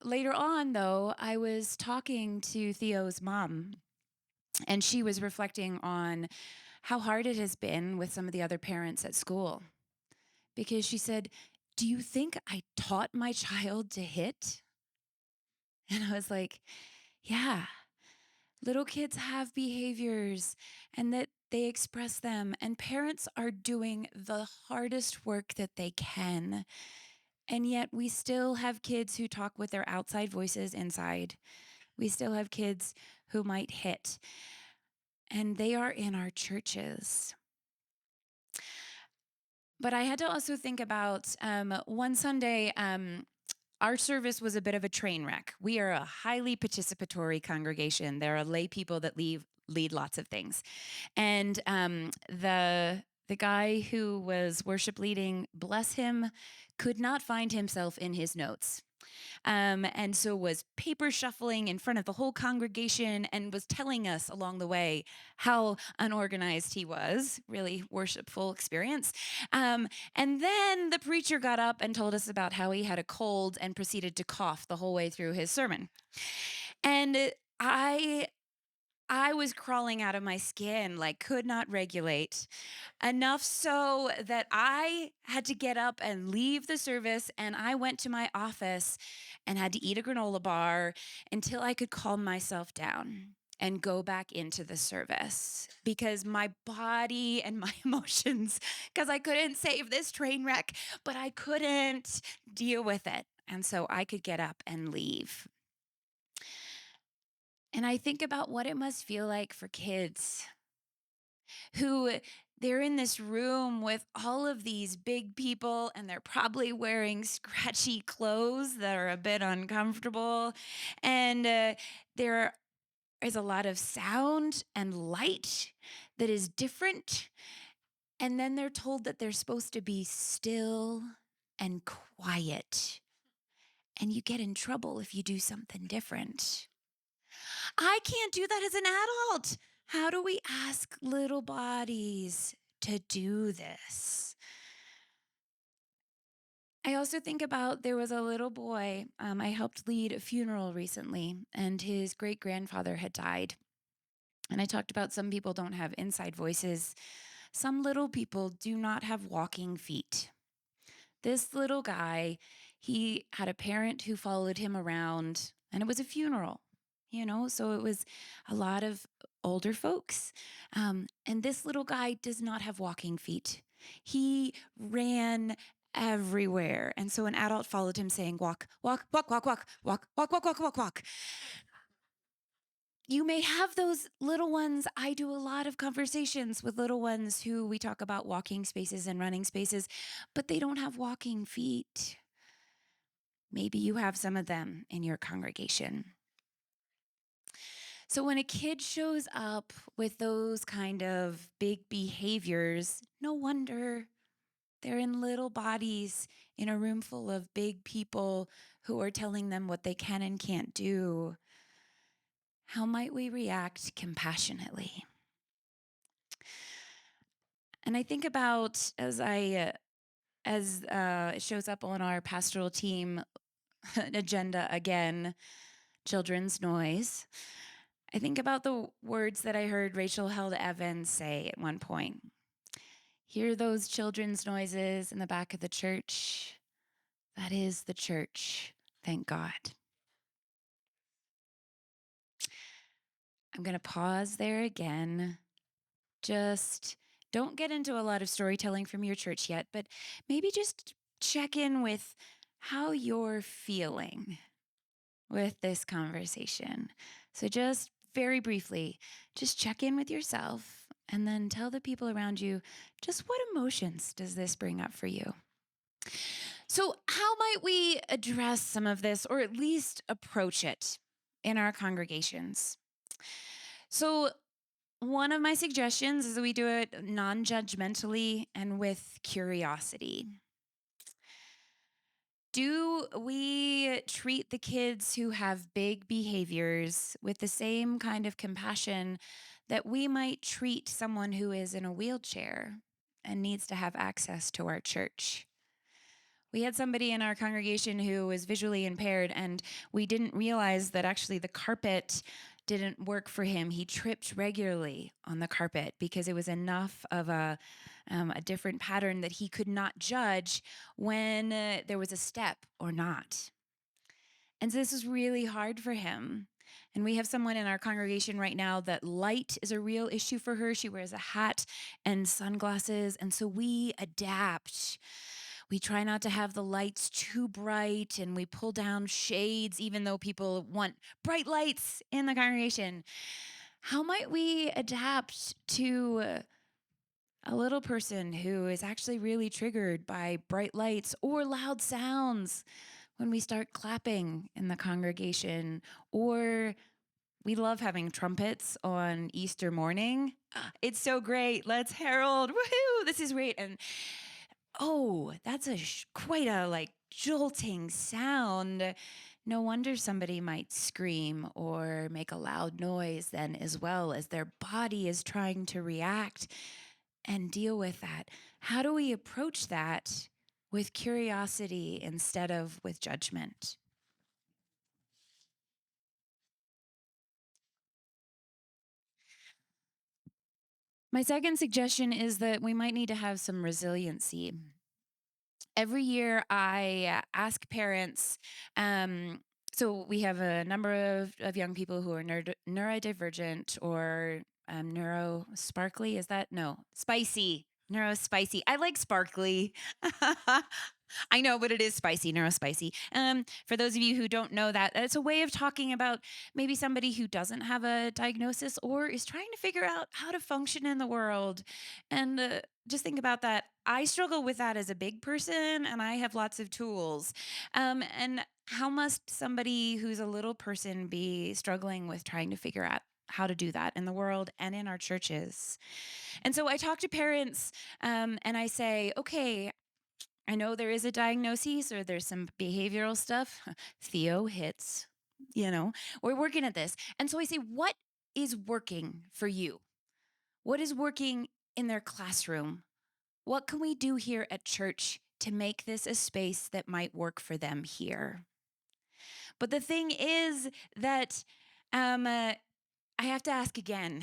later on, though, I was talking to Theo's mom, and she was reflecting on how hard it has been with some of the other parents at school. Because she said, do you think I taught my child to hit? And I was like, yeah, little kids have behaviors and that they express them, and parents are doing the hardest work that they can. And yet we still have kids who talk with their outside voices inside. We still have kids who might hit, and they are in our churches. But I had to also think about one Sunday, our service was a bit of a train wreck. We are a highly participatory congregation. There are lay people that lead lots of things. And the guy who was worship leading, bless him, could not find himself in his notes. And so was paper shuffling in front of the whole congregation and was telling us along the way how unorganized he was. Really worshipful experience. And then the preacher got up and told us about how he had a cold and proceeded to cough the whole way through his sermon. And I was crawling out of my skin, like could not regulate, enough so that I had to get up and leave the service, and I went to my office and had to eat a granola bar until I could calm myself down and go back into the service, because my body and my emotions, because I couldn't save this train wreck, but I couldn't deal with it. And so I could get up and leave. And I think about what it must feel like for kids who they're in this room with all of these big people and they're probably wearing scratchy clothes that are a bit uncomfortable. And there is a lot of sound and light that is different. And then they're told that they're supposed to be still and quiet. And you get in trouble if you do something different. I can't do that as an adult. How do we ask little bodies to do this? I also think about there was a little boy, I helped lead a funeral recently, and his great grandfather had died. And I talked about some people don't have inside voices. Some little people do not have walking feet. This little guy, he had a parent who followed him around, and it was a funeral, so it was a lot of older folks. And this little guy does not have walking feet. He ran everywhere. And so an adult followed him saying, walk, walk, walk, walk, walk, walk, walk, walk, walk, walk, walk. You may have those little ones. I do a lot of conversations with little ones who we talk about walking spaces and running spaces, but they don't have walking feet. Maybe you have some of them in your congregation. So when a kid shows up with those kind of big behaviors, no wonder they're in little bodies in a room full of big people who are telling them what they can and can't do. How might we react compassionately? And I think about as it shows up on our pastoral team agenda again, children's noise. I think about the words that I heard Rachel Held Evans say at one point. Hear those children's noises in the back of the church? That is the church. Thank God. I'm going to pause there again. Just don't get into a lot of storytelling from your church yet, but maybe just check in with how you're feeling with this conversation. So just very briefly, just check in with yourself and then tell the people around you just what emotions does this bring up for you. So how might we address some of this or at least approach it in our congregations? So one of my suggestions is that we do it non-judgmentally and with curiosity. Do we treat the kids who have big behaviors with the same kind of compassion that we might treat someone who is in a wheelchair and needs to have access to our church? We had somebody in our congregation who was visually impaired, and we didn't realize that actually the carpet didn't work for him. He tripped regularly on the carpet because it was enough of a different pattern that he could not judge when there was a step or not. And so this was really hard for him. And we have someone in our congregation right now that light is a real issue for her. She wears a hat and sunglasses. And so we adapt. We try not to have the lights too bright, and we pull down shades, even though people want bright lights in the congregation. How might we adapt to a little person who is actually really triggered by bright lights or loud sounds when we start clapping in the congregation? Or we love having trumpets on Easter morning. It's so great. Let's herald. Woohoo! This is great. And oh, that's quite a like jolting sound. No wonder somebody might scream or make a loud noise then as well, as their body is trying to react and deal with that. How do we approach that with curiosity instead of with judgment? My second suggestion is that we might need to have some resiliency. Every year I ask parents, so we have a number of young people who are neurodivergent or neurosparkly. Is that? No, spicy. Neurospicy. I like sparkly. I know, but it is spicy, neurospicy. For those of you who don't know that, it's a way of talking about maybe somebody who doesn't have a diagnosis or is trying to figure out how to function in the world. And just think about that. I struggle with that as a big person, and I have lots of tools. And how must somebody who's a little person be struggling with trying to figure out how to do that in the world and in our churches? And so I talk to parents and I say, okay, I know there is a diagnosis or there's some behavioral stuff. Theo hits, we're working at this. And so I say, what is working for you? What is working in their classroom? What can we do here at church to make this a space that might work for them here? But the thing is that I have to ask again.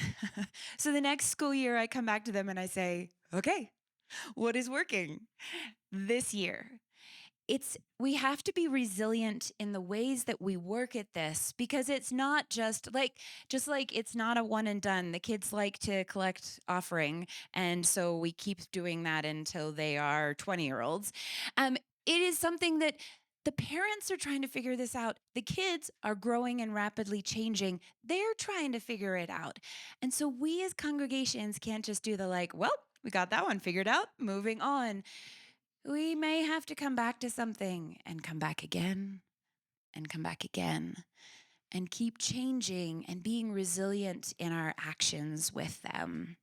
So the next school year, I come back to them and I say, okay, what is working this year? We have to be resilient in the ways that we work at this, because it's not just like it's not a one and done. The kids like to collect offering, and so we keep doing that until they are 20-year-olds. It is something that the parents are trying to figure this out. The kids are growing and rapidly changing. They're trying to figure it out. And so we as congregations can't just do the well, we got that one figured out, moving on. We may have to come back to something and come back again and come back again. and keep changing and being resilient in our actions with them.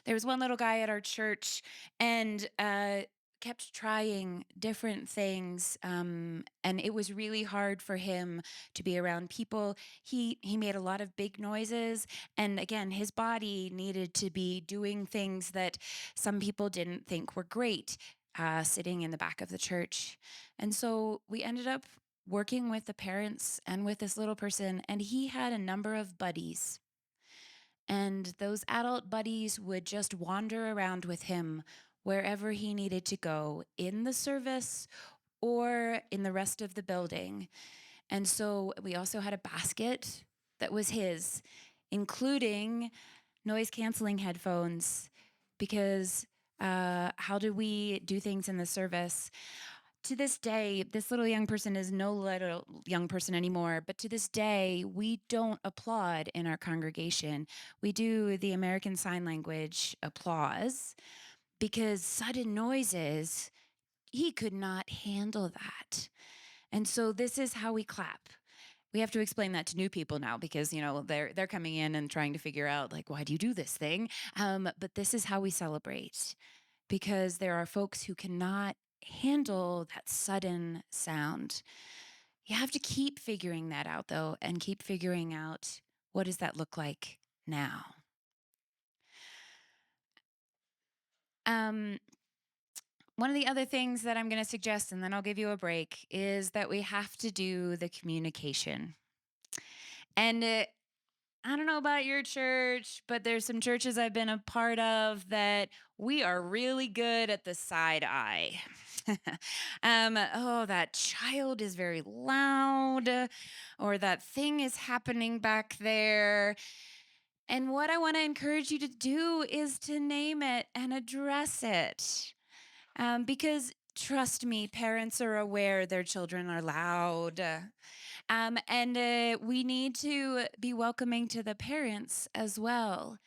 There was one little guy at our church and kept trying different things, and it was really hard for him to be around people. He made a lot of big noises, and again, his body needed to be doing things that some people didn't think were great, sitting in the back of the church. And so we ended up working with the parents and with this little person, and he had a number of buddies. And those adult buddies would just wander around with him wherever he needed to go in the service or in the rest of the building. And so we also had a basket that was his, including noise canceling headphones, because how do we do things in the service? To this day, this little young person is no little young person anymore, but to this day, we don't applaud in our congregation. We do the American Sign Language applause because sudden noises, he could not handle that. And so this is how we clap. We have to explain that to new people now because they're coming in and trying to figure out, like, why do you do this thing? But this is how we celebrate, because there are folks who cannot handle that sudden sound. You have to keep figuring that out, though, and keep figuring out, what does that look like now? One of the other things that I'm going to suggest, and then I'll give you a break, is that we have to do the communication. And I don't know about your church, but there's some churches I've been a part of that we are really good at the side eye. Oh, that child is very loud, or that thing is happening back there. And what I want to encourage you to do is to name it and address it. Because trust me, parents are aware their children are loud. And we need to be welcoming to the parents as well.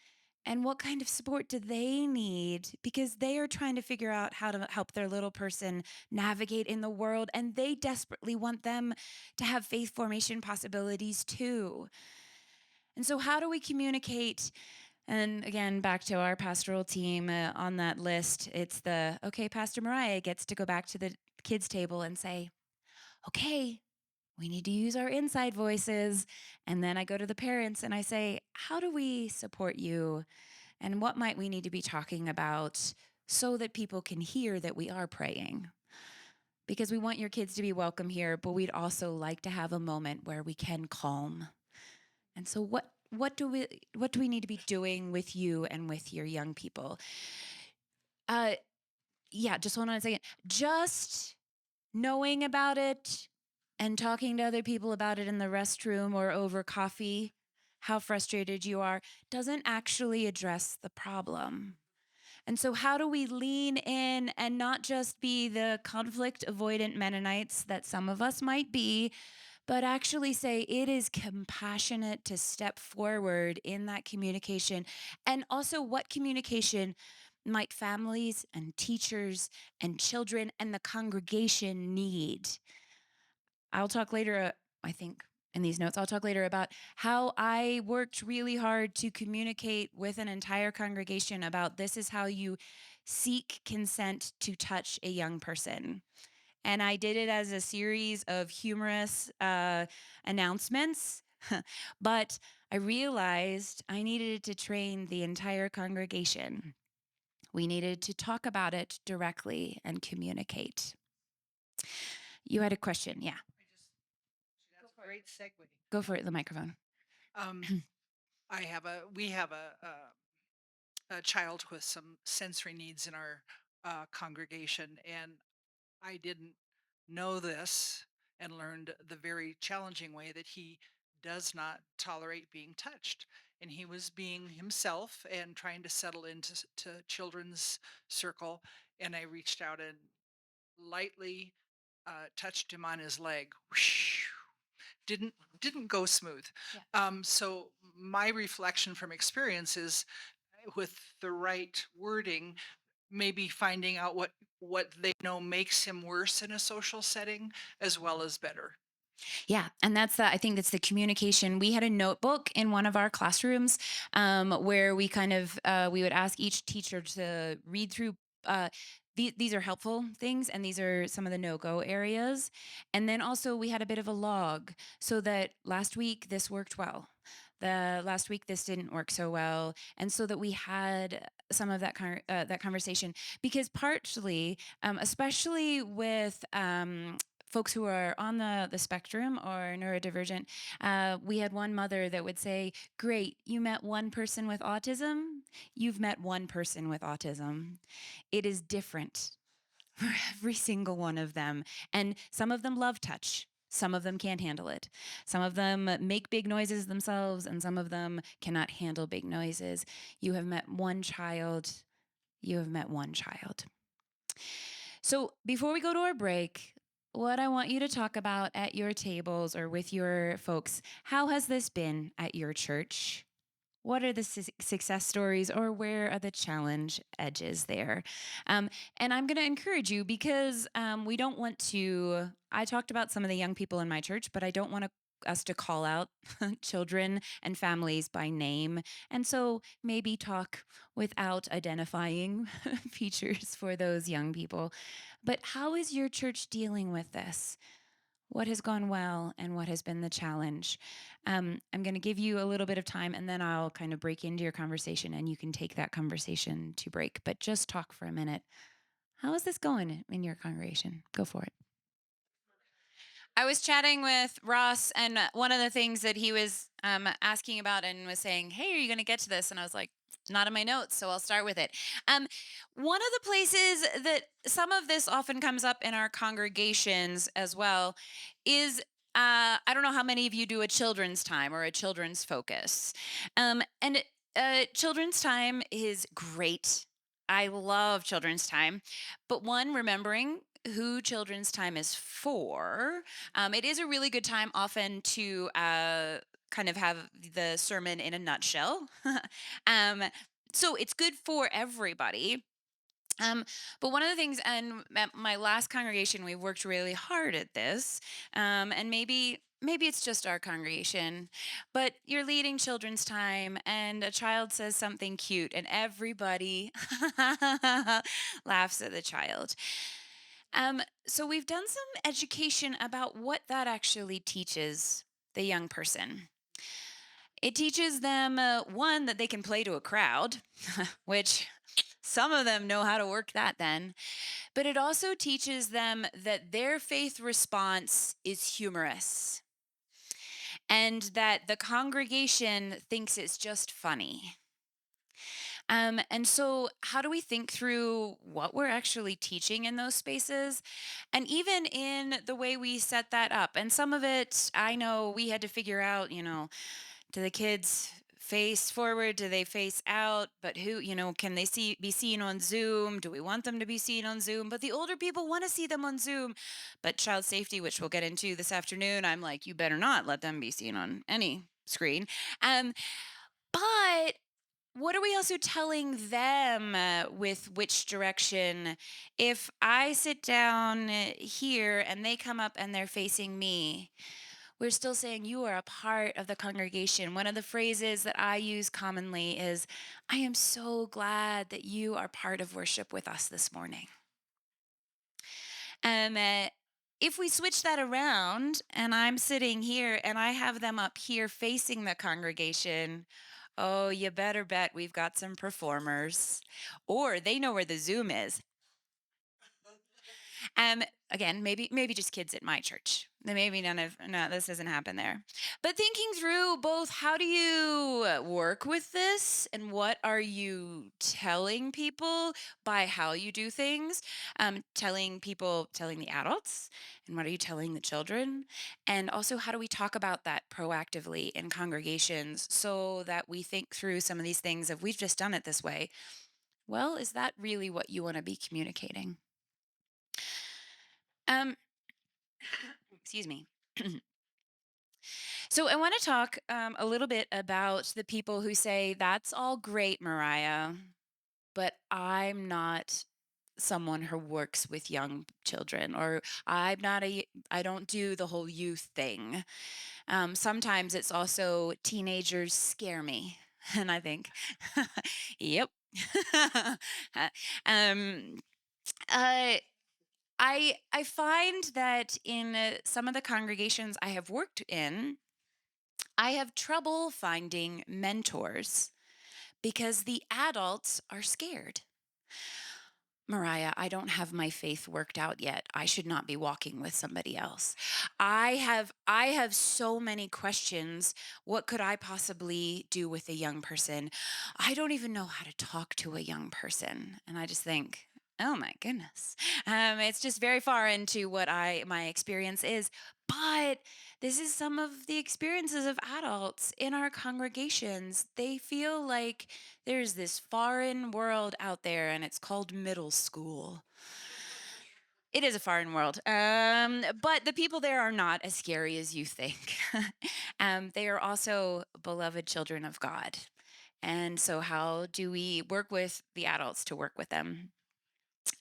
And what kind of support do they need? Because they are trying to figure out how to help their little person navigate in the world, and they desperately want them to have faith formation possibilities too. And so, how do we communicate? And again, back to our pastoral team on that list, it's okay, Pastor Moriah gets to go back to the kids' table and say, okay, we need to use our inside voices. And then I go to the parents and I say, how do we support you? And what might we need to be talking about so that people can hear that we are praying? Because we want your kids to be welcome here, but we'd also like to have a moment where we can calm. And so what do we need to be doing with you and with your young people? Just hold on a second. Just knowing about it and talking to other people about it in the restroom or over coffee, how frustrated you are, doesn't actually address the problem. And so, how do we lean in and not just be the conflict avoidant Mennonites that some of us might be, but actually say it is compassionate to step forward in that communication? And also, what communication might families and teachers and children and the congregation need? I'll talk later, I think in these notes, I'll talk later about how I worked really hard to communicate with an entire congregation about this is how you seek consent to touch a young person. And I did it as a series of humorous announcements, but I realized I needed to train the entire congregation. We needed to talk about it directly and communicate. You had a question, yeah. That's a great segue. Go for it, the microphone. We have a child with some sensory needs in our congregation, and I didn't know this and learned the very challenging way that he does not tolerate being touched. And he was being himself and trying to settle into children's circle. And I reached out and lightly touched him on his leg. Whoosh. Didn't go smooth. So my reflection from experience is, with the right wording, maybe finding out what they know makes him worse in a social setting as well as better. Yeah, and I think that's the communication. We had a notebook in one of our classrooms where we kind of we would ask each teacher to read through. These are helpful things, and these are some of the no-go areas. And then also we had a bit of a log so that last week this worked well. The last week this didn't work so well, and so that we had some of that conversation because partially, especially with folks who are on the spectrum or neurodivergent, we had one mother that would say, "Great, you met one person with autism. You've met one person with autism. It is different for every single one of them. And some of them love touch. Some of them can't handle it. Some of them make big noises themselves, and some of them cannot handle big noises. You have met one child. You have met one child." So before we go to our break, what I want you to talk about at your tables or with your folks, how has this been at your church? What are the success stories, or where are the challenge edges there? And I'm going to encourage you because we don't want to. I talked about some of the young people in my church, but I don't want us to call out children and families by name. And so maybe talk without identifying features for those young people. But how is your church dealing with this? What has gone well and what has been the challenge? I'm going to give you a little bit of time and then I'll kind of break into your conversation and you can take that conversation to break. But just talk for a minute. How is this going in your congregation? Go for it. I was chatting with Ross, and one of the things that he was asking about and was saying, "Hey, are you going to get to this?" And I was like, "Not in my notes, so I'll start with it." One of the places that some of this often comes up in our congregations as well is I don't know how many of you do a children's time or a children's focus. Children's time is great. I love children's time. But one, remembering who children's time is for, it is a really good time often to kind of have the sermon in a nutshell. um, so it's good for everybody. But one of the things, and at my last congregation, we worked really hard at this, and maybe it's just our congregation, but you're leading children's time, and a child says something cute, and everybody laughs at the child. So we've done some education about what that actually teaches the young person. It teaches them, one, that they can play to a crowd, which some of them know how to work that then. But it also teaches them that their faith response is humorous and that the congregation thinks it's just funny. And so, how do we think through what we're actually teaching in those spaces? And even in the way we set that up. And some of it, I know we had to figure out, do the kids face forward? Do they face out? But who, can they be seen on Zoom? Do we want them to be seen on Zoom? But the older people want to see them on Zoom. But child safety, which we'll get into this afternoon, I'm like, you better not let them be seen on any screen. But what are we also telling them with which direction? If I sit down here and they come up and they're facing me, we're still saying you are a part of the congregation. One of the phrases that I use commonly is, "I am so glad that you are part of worship with us this morning." Um, uh, if we switch that around and I'm sitting here and I have them up here facing the congregation, oh, you better bet we've got some performers. Or they know where the Zoom is. Again, maybe just kids at my church. Maybe no, this doesn't happen there. But thinking through both, how do you work with this, and what are you telling people by how you do things? Telling the adults, and what are you telling the children? And also, how do we talk about that proactively in congregations so that we think through some of these things? If we've just done it this way, well, is that really what you want to be communicating? Um, excuse me. So I want to talk a little bit about the people who say, "That's all great, Moriah, but I'm not someone who works with young children, or I don't do the whole youth thing. Sometimes it's also teenagers scare me, and I think, yep. um, uh, I find that in some of the congregations I have worked in, I have trouble finding mentors because the adults are scared. Moriah, I don't have my faith worked out yet. I should not be walking with somebody else. I have so many questions. What could I possibly do with a young person? I don't even know how to talk to a young person. And I just think, oh my goodness. It's just very far into what my experience is. But this is some of the experiences of adults in our congregations. They feel like there's this foreign world out there, and it's called middle school. It is a foreign world, but the people there are not as scary as you think. They are also beloved children of God. And so, how do we work with the adults to work with them?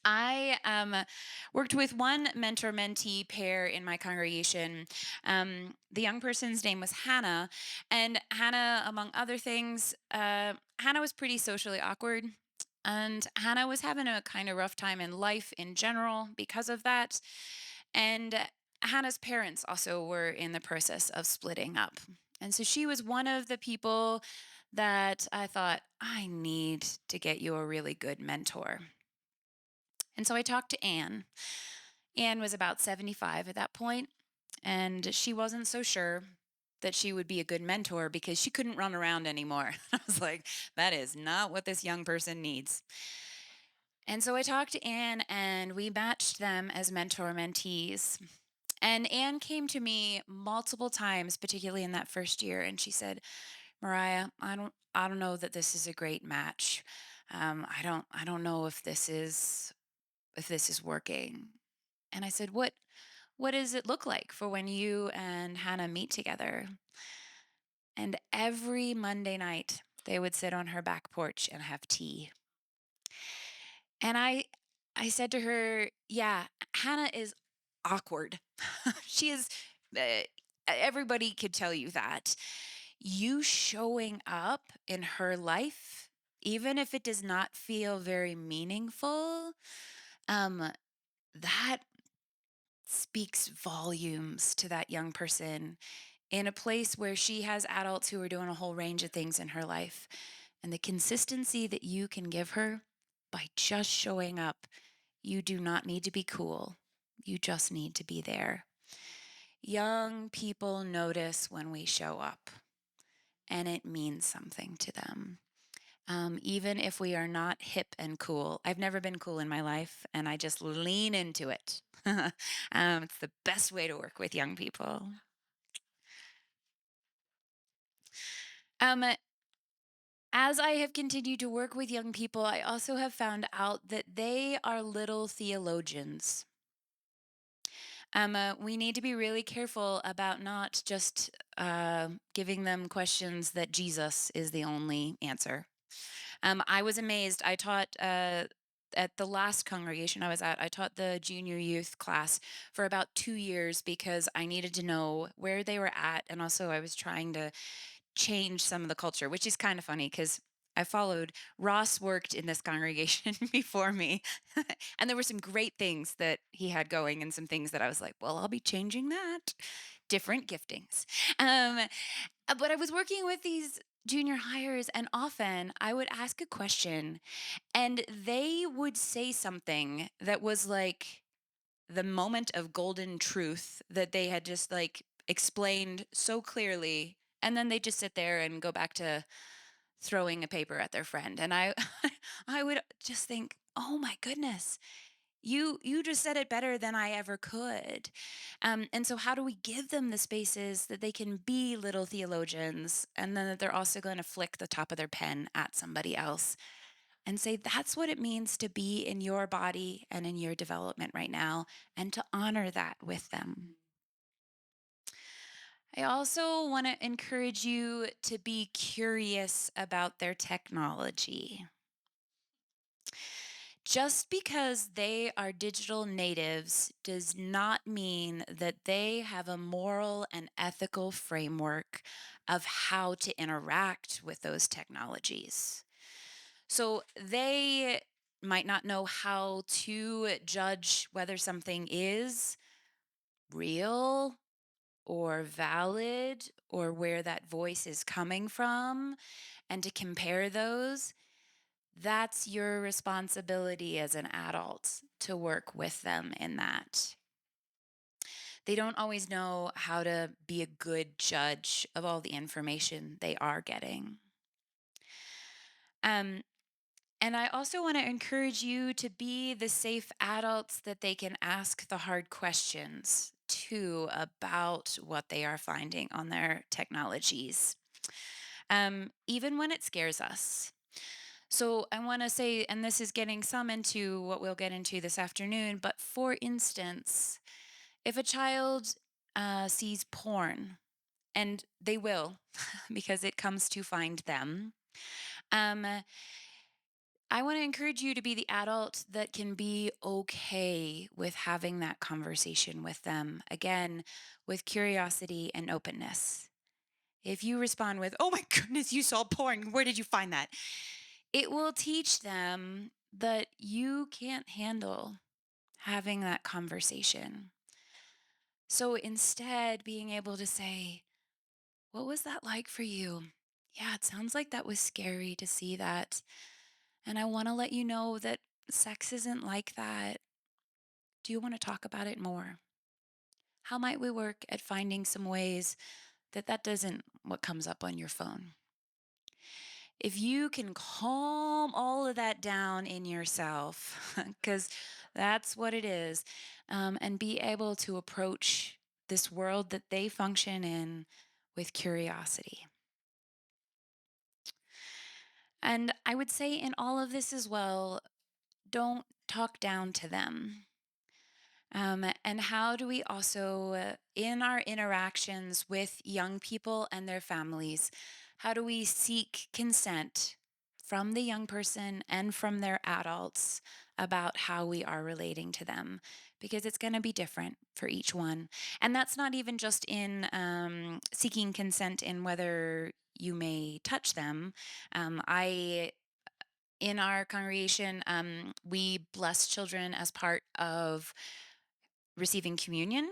I worked with one mentor mentee pair in my congregation. The young person's name was Hannah. And Hannah, among other things, Hannah was pretty socially awkward. And Hannah was having a kind of rough time in life in general because of that. And Hannah's parents also were in the process of splitting up. And so she was one of the people that I thought, I need to get you a really good mentor. And so I talked to Anne. Anne was about 75 at that point, and she wasn't so sure that she would be a good mentor because she couldn't run around anymore. I was like, that is not what this young person needs. And so I talked to Anne, and we matched them as mentor mentees. And Anne came to me multiple times, particularly in that first year, and she said, Moriah, I don't know that this is a great match. I don't know if this is working. And I said, what does it look like for when you and Hannah meet together? And every Monday night, they would sit on her back porch and have tea. And I said to her, yeah, Hannah is awkward. She is, everybody could tell you that. You showing up in her life, even if it does not feel very meaningful, that speaks volumes to that young person in a place where she has adults who are doing a whole range of things in her life. And the consistency that you can give her by just showing up, you do not need to be cool. You just need to be there. Young people notice when we show up, and it means something to them. Even if we are not hip and cool. I've never been cool in my life, and I just lean into it. It's the best way to work with young people. Um, as I have continued to work with young people, I also have found out that they are little theologians. We need to be really careful about not just giving them questions that Jesus is the only answer. I was amazed. I taught at the last congregation I was at, I taught the junior youth class for about 2 years because I needed to know where they were at. And also, I was trying to change some of the culture, which is kind of funny because I followed. Ross worked in this congregation before me, and there were some great things that he had going and some things that I was like, well, I'll be changing that. Different giftings. But I was working with these junior hires, and often I would ask a question and they would say something that was like the moment of golden truth that they had just like explained so clearly. And then they just sit there and go back to throwing a paper at their friend. And I I would just think, oh my goodness, you just said it better than I ever could. And so how do we give them the spaces that they can be little theologians, and then that they're also going to flick the top of their pen at somebody else and say, that's what it means to be in your body and in your development right now, and to honor that with them. I also want to encourage you to be curious about their technology. Just because they are digital natives does not mean that they have a moral and ethical framework of how to interact with those technologies. So they might not know how to judge whether something is real or valid or where that voice is coming from and to compare those. That's your responsibility as an adult to work with them in that. They don't always know how to be a good judge of all the information they are getting. Um, and I also want to encourage you to be the safe adults that they can ask the hard questions to about what they are finding on their technologies, even when it scares us. So I want to say, and this is getting some into what we'll get into this afternoon, but for instance, if a child sees porn, and they will because it comes to find them, um, I want to encourage you to be the adult that can be okay with having that conversation with them, again, with curiosity and openness. If you respond with, "Oh my goodness, you saw porn. Where did you find that?" It will teach them that you can't handle having that conversation. So instead, being able to say, "What was that like for you? Yeah, it sounds like that was scary to see that. And I want to let you know that sex isn't like that. Do you want to talk about it more? How might we work at finding some ways that that doesn't what comes up on your phone?" If you can calm all of that down in yourself, because that's what it is, and be able to approach this world that they function in with curiosity. And I would say in all of this as well, don't talk down to them. And how do we also, in our interactions with young people and their families, how do we seek consent from the young person and from their adults about how we are relating to them? Because it's going to be different for each one. And that's not even just in seeking consent in whether you may touch them. In our congregation, we bless children as part of receiving communion.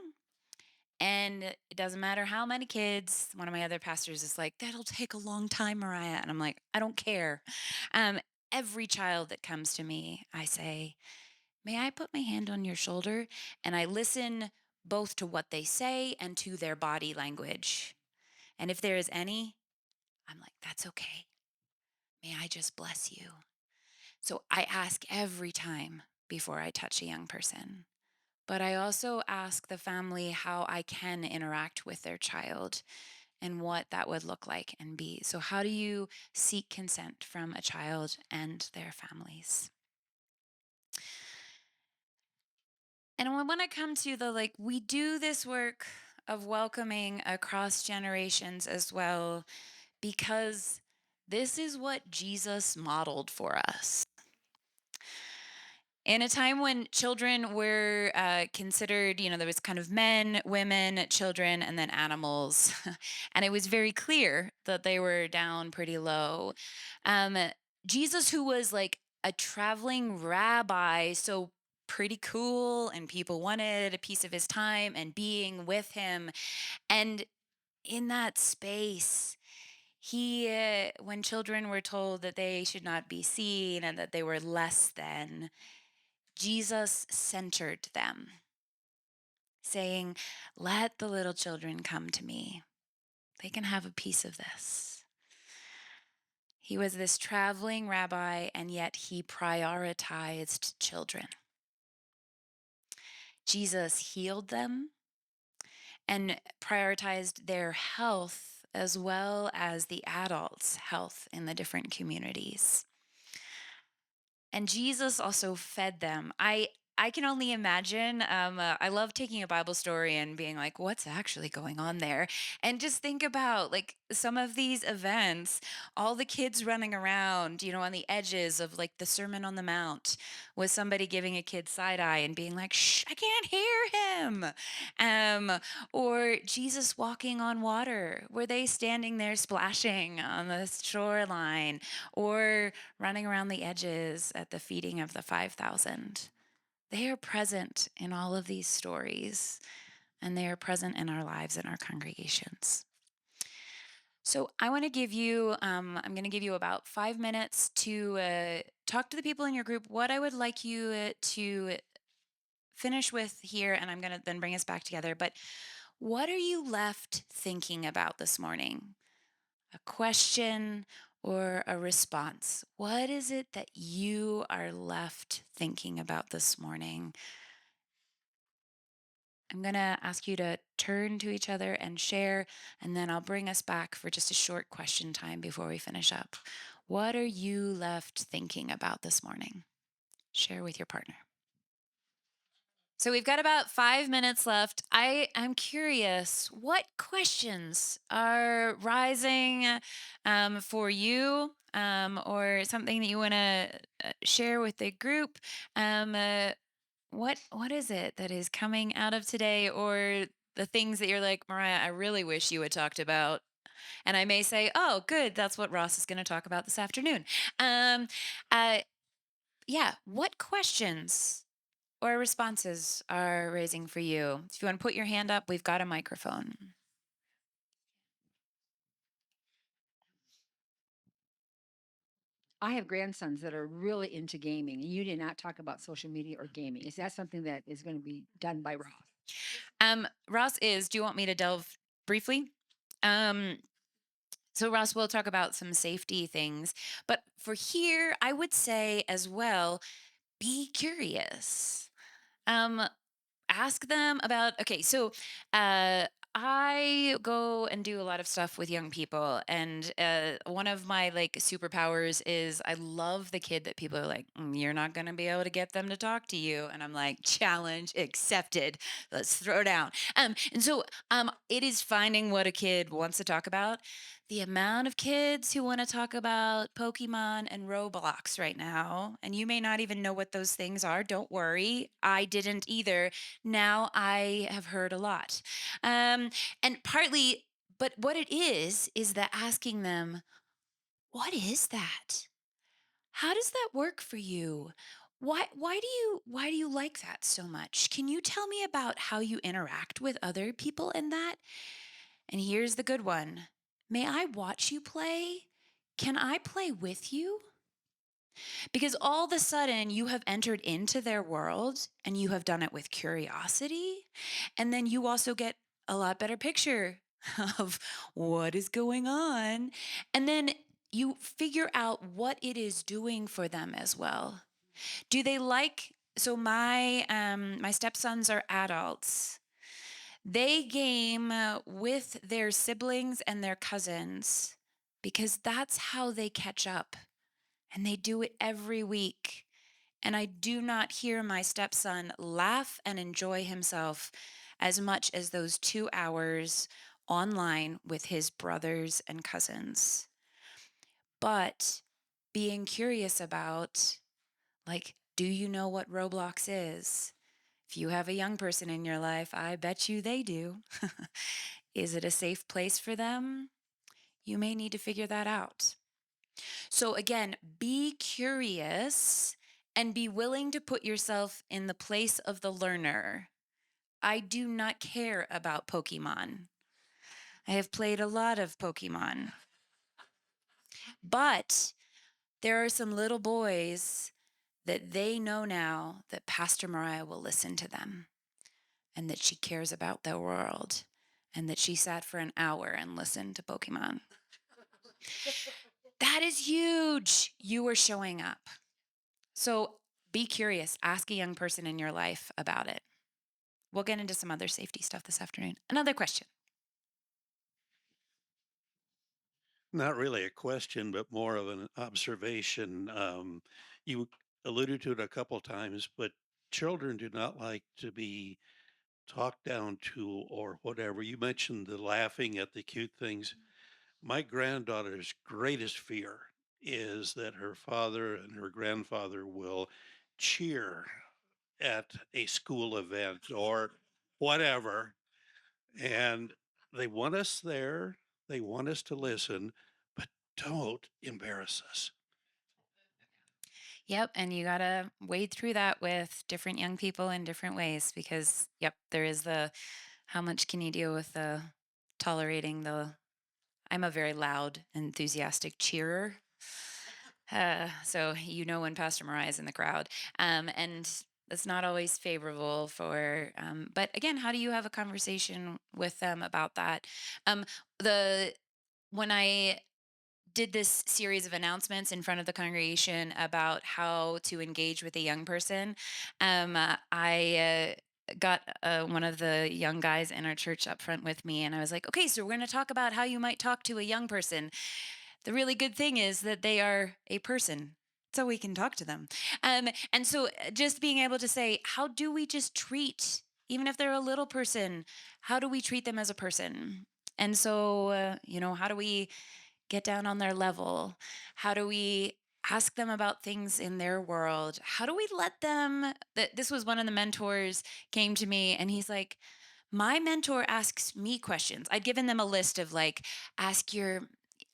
And it doesn't matter how many kids. One of my other pastors is like, "That'll take a long time, Moriah." And I'm like, "I don't care." Um, every child that comes to me, I say, "May I put my hand on your shoulder?" And I listen both to what they say and to their body language. And if there is any, I'm like, "That's okay. May I just bless you?" So I ask every time before I touch a young person. But I also ask the family how I can interact with their child and what that would look like and be. So, how do you seek consent from a child and their families? And I want to come to the like, we do this work of welcoming across generations as well, because this is what Jesus modeled for us. In a time when children were considered, there was kind of men, women, children, and then animals. And it was very clear that they were down pretty low. Um, Jesus, who was like a traveling rabbi, so pretty cool, and people wanted a piece of his time and being with him. And in that space, when children were told that they should not be seen and that they were less than, Jesus centered them, saying, "Let the little children come to me. They can have a piece of this." He was this traveling rabbi, and yet he prioritized children. Jesus healed them and prioritized their health as well as the adults' health in the different communities. And Jesus also fed them. I can only imagine. I love taking a Bible story and being like, what's actually going on there? And just think about like some of these events, all the kids running around, on the edges of like the Sermon on the Mount with somebody giving a kid side eye and being like, shh, I can't hear him. Or Jesus walking on water. Were they standing there splashing on the shoreline or running around the edges at the feeding of the 5,000? They are present in all of these stories, and they are present in our lives and our congregations. So I want to give you, I'm going to give you about 5 minutes to talk to the people in your group. What I would like you to finish with here, and I'm going to then bring us back together. But what are you left thinking about this morning? A question or a response? What is it that you are left thinking about this morning? I'm going to ask you to turn to each other and share, and then I'll bring us back for just a short question time before we finish up. What are you left thinking about this morning? Share with your partner. So we've got about 5 minutes left. I am curious, what questions are rising for you, or something that you want to share with the group? What is it that is coming out of today, or the things that you're like, Moriah, I really wish you had talked about? And I may say, oh, good, that's what Ross is going to talk about this afternoon. Um, uh, yeah, what questions or responses are raising for you? If you want to put your hand up, we've got a microphone. I have grandsons that are really into gaming, and you did not talk about social media or gaming. Is that something that is going to be done by Ross? Ross is, do you want me to delve briefly? Um, so Ross, we'll talk about some safety things, but for here, I would say as well, be curious. Um, Ask them about, okay, so I go and do a lot of stuff with young people, and one of my like superpowers is I love the kid that people are like, you're not going to be able to get them to talk to you," and I'm like, challenge accepted, let's throw down. And so it is finding what a kid wants to talk about. The amount of kids who want to talk about Pokemon and Roblox right now, and you may not even know what those things are. Don't worry, I didn't either. Now I have heard a lot. And partly, but what it is that asking them, what is that? How does that work for you? Why do you like that so much? Can you tell me about how you interact with other people in that? And here's the good one. May I watch you play? Can I play with you? Because all of a sudden you have entered into their world and you have done it with curiosity. And then you also get a lot better picture of what is going on. And then you figure out what it is doing for them as well. Do they like, so my stepsons are adults. They game with their siblings and their cousins because that's how they catch up. And they do it every week. And I do not hear my stepson laugh and enjoy himself as much as those 2 hours online with his brothers and cousins. But being curious about, like, do you know what Roblox is? If you have a young person in your life, I bet you they do. Is it a safe place for them? You may need to figure that out. So again, be curious and be willing to put yourself in the place of the learner. I do not care about Pokemon. I have played a lot of Pokemon. But there are some little boys that they know now that Pastor Moriah will listen to them and that she cares about their world and that she sat for an hour and listened to Pokemon. That is huge. You are showing up. So be curious. Ask a young person in your life about it. We'll get into some other safety stuff this afternoon. Another question. Not really a question, but more of an observation. You alluded to it a couple times, but children do not like to be talked down to or whatever. You mentioned the laughing at the cute things. My granddaughter's greatest fear is that her father and her grandfather will cheer at a school event or whatever. And they want us there, they want us to listen, but don't embarrass us. Yep, and you gotta wade through that with different young people in different ways because, yep, there is the how much can you deal with the tolerating the. I'm a very loud, enthusiastic cheerer. So you know when Pastor Mariah is in the crowd, and that's not always favorable for. But again, how do you have a conversation with them about that? The when I did this series of announcements in front of the congregation about how to engage with a young person. I got one of the young guys in our church up front with me, and I was like, okay, so we're going to talk about how you might talk to a young person. The really good thing is that they are a person. So we can talk to them. And so just being able to say, how do we just treat, even if they're a little person, how do we treat them as a person? And so, how do we get down on their level? How do we ask them about things in their world? How do we let them that this was one of the mentors came to me and he's like, my mentor asks me questions. I'd given them a list of like, ask your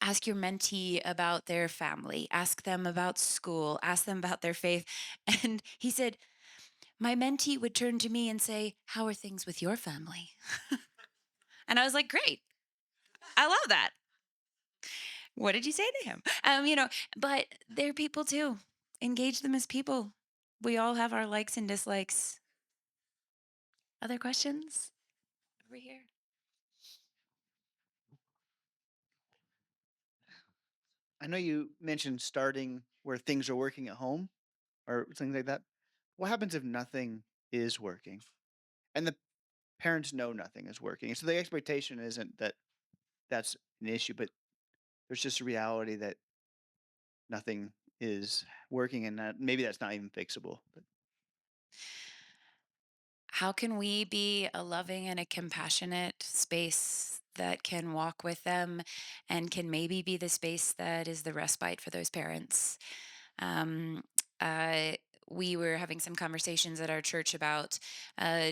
ask your mentee about their family, ask them about school, ask them about their faith. And he said, my mentee would turn to me and say, how are things with your family? And I was like, great. I love that. What did you say to him? But they're people too. Engage them as people. We all have our likes and dislikes. Other questions over here? I know you mentioned starting where things are working at home or something like that. What happens if nothing is working and the parents know nothing is working? So the expectation isn't that that's an issue, but there's just a reality that nothing is working and that maybe that's not even fixable. But How can we be a loving and a compassionate space that can walk with them and can maybe be the space that is the respite for those parents? Um, uh, we were having some conversations at our church about uh,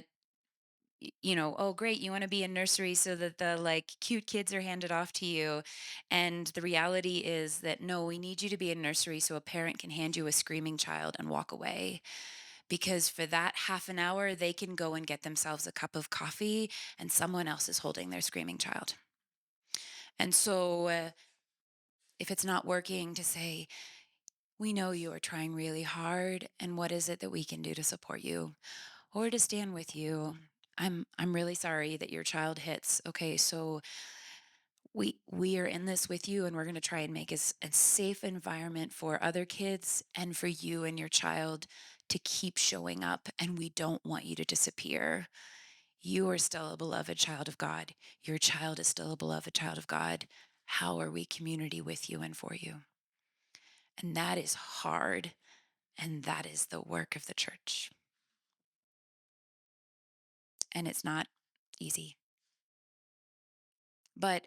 oh, great, you want to be in nursery so that the like cute kids are handed off to you. And the reality is that no, we need you to be in nursery so a parent can hand you a screaming child and walk away. Because for that half an hour, they can go and get themselves a cup of coffee and someone else is holding their screaming child. And so if it's not working, to say, we know you are trying really hard, and what is it that we can do to support you or to stand with you? I'm really sorry that your child hits. Okay, so we are in this with you, and we're going to try and make a safe environment for other kids and for you and your child to keep showing up, and we don't want you to disappear. You are still a beloved child of God. Your child is still a beloved child of God. How are we community with you and for you? And that is hard, and that is the work of the church. And it's not easy. But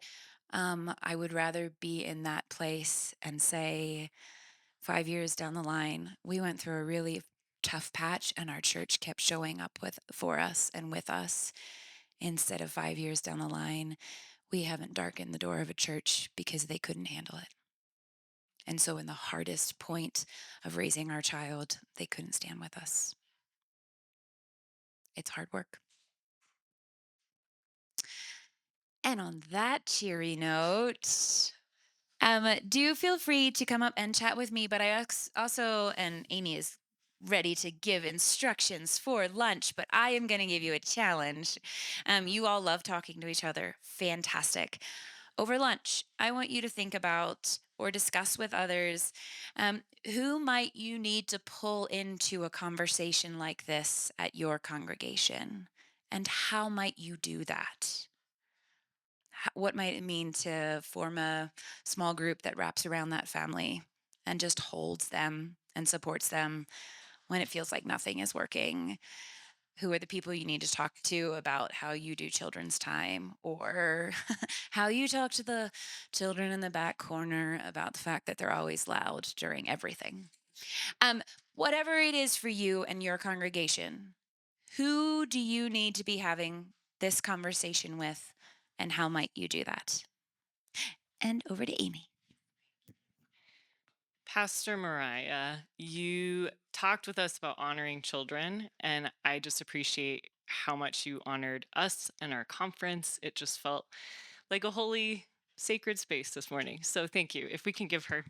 I would rather be in that place and say, 5 years down the line, we went through a really tough patch, and our church kept showing up for us and with us. Instead of 5 years down the line, we haven't darkened the door of a church because they couldn't handle it. And so, in the hardest point of raising our child, they couldn't stand with us. It's hard work. And on that cheery note, do feel free to come up and chat with me. But I also, and Amy is ready to give instructions for lunch, but I am going to give you a challenge. You all love talking to each other. Fantastic. Over lunch, I want you to think about or discuss with others who might you need to pull into a conversation like this at your congregation, and how might you do that? What might it mean to form a small group that wraps around that family and just holds them and supports them when it feels like nothing is working? Who are the people you need to talk to about how you do children's time, or how you talk to the children in the back corner about the fact that they're always loud during everything? Whatever it is for you and your congregation, who do you need to be having this conversation with, and how might you do that? And over to Amy. Pastor Moriah, you talked with us about honoring children, and I just appreciate how much you honored us and our conference. It just felt like a holy, sacred space this morning. So thank you. If we can give her.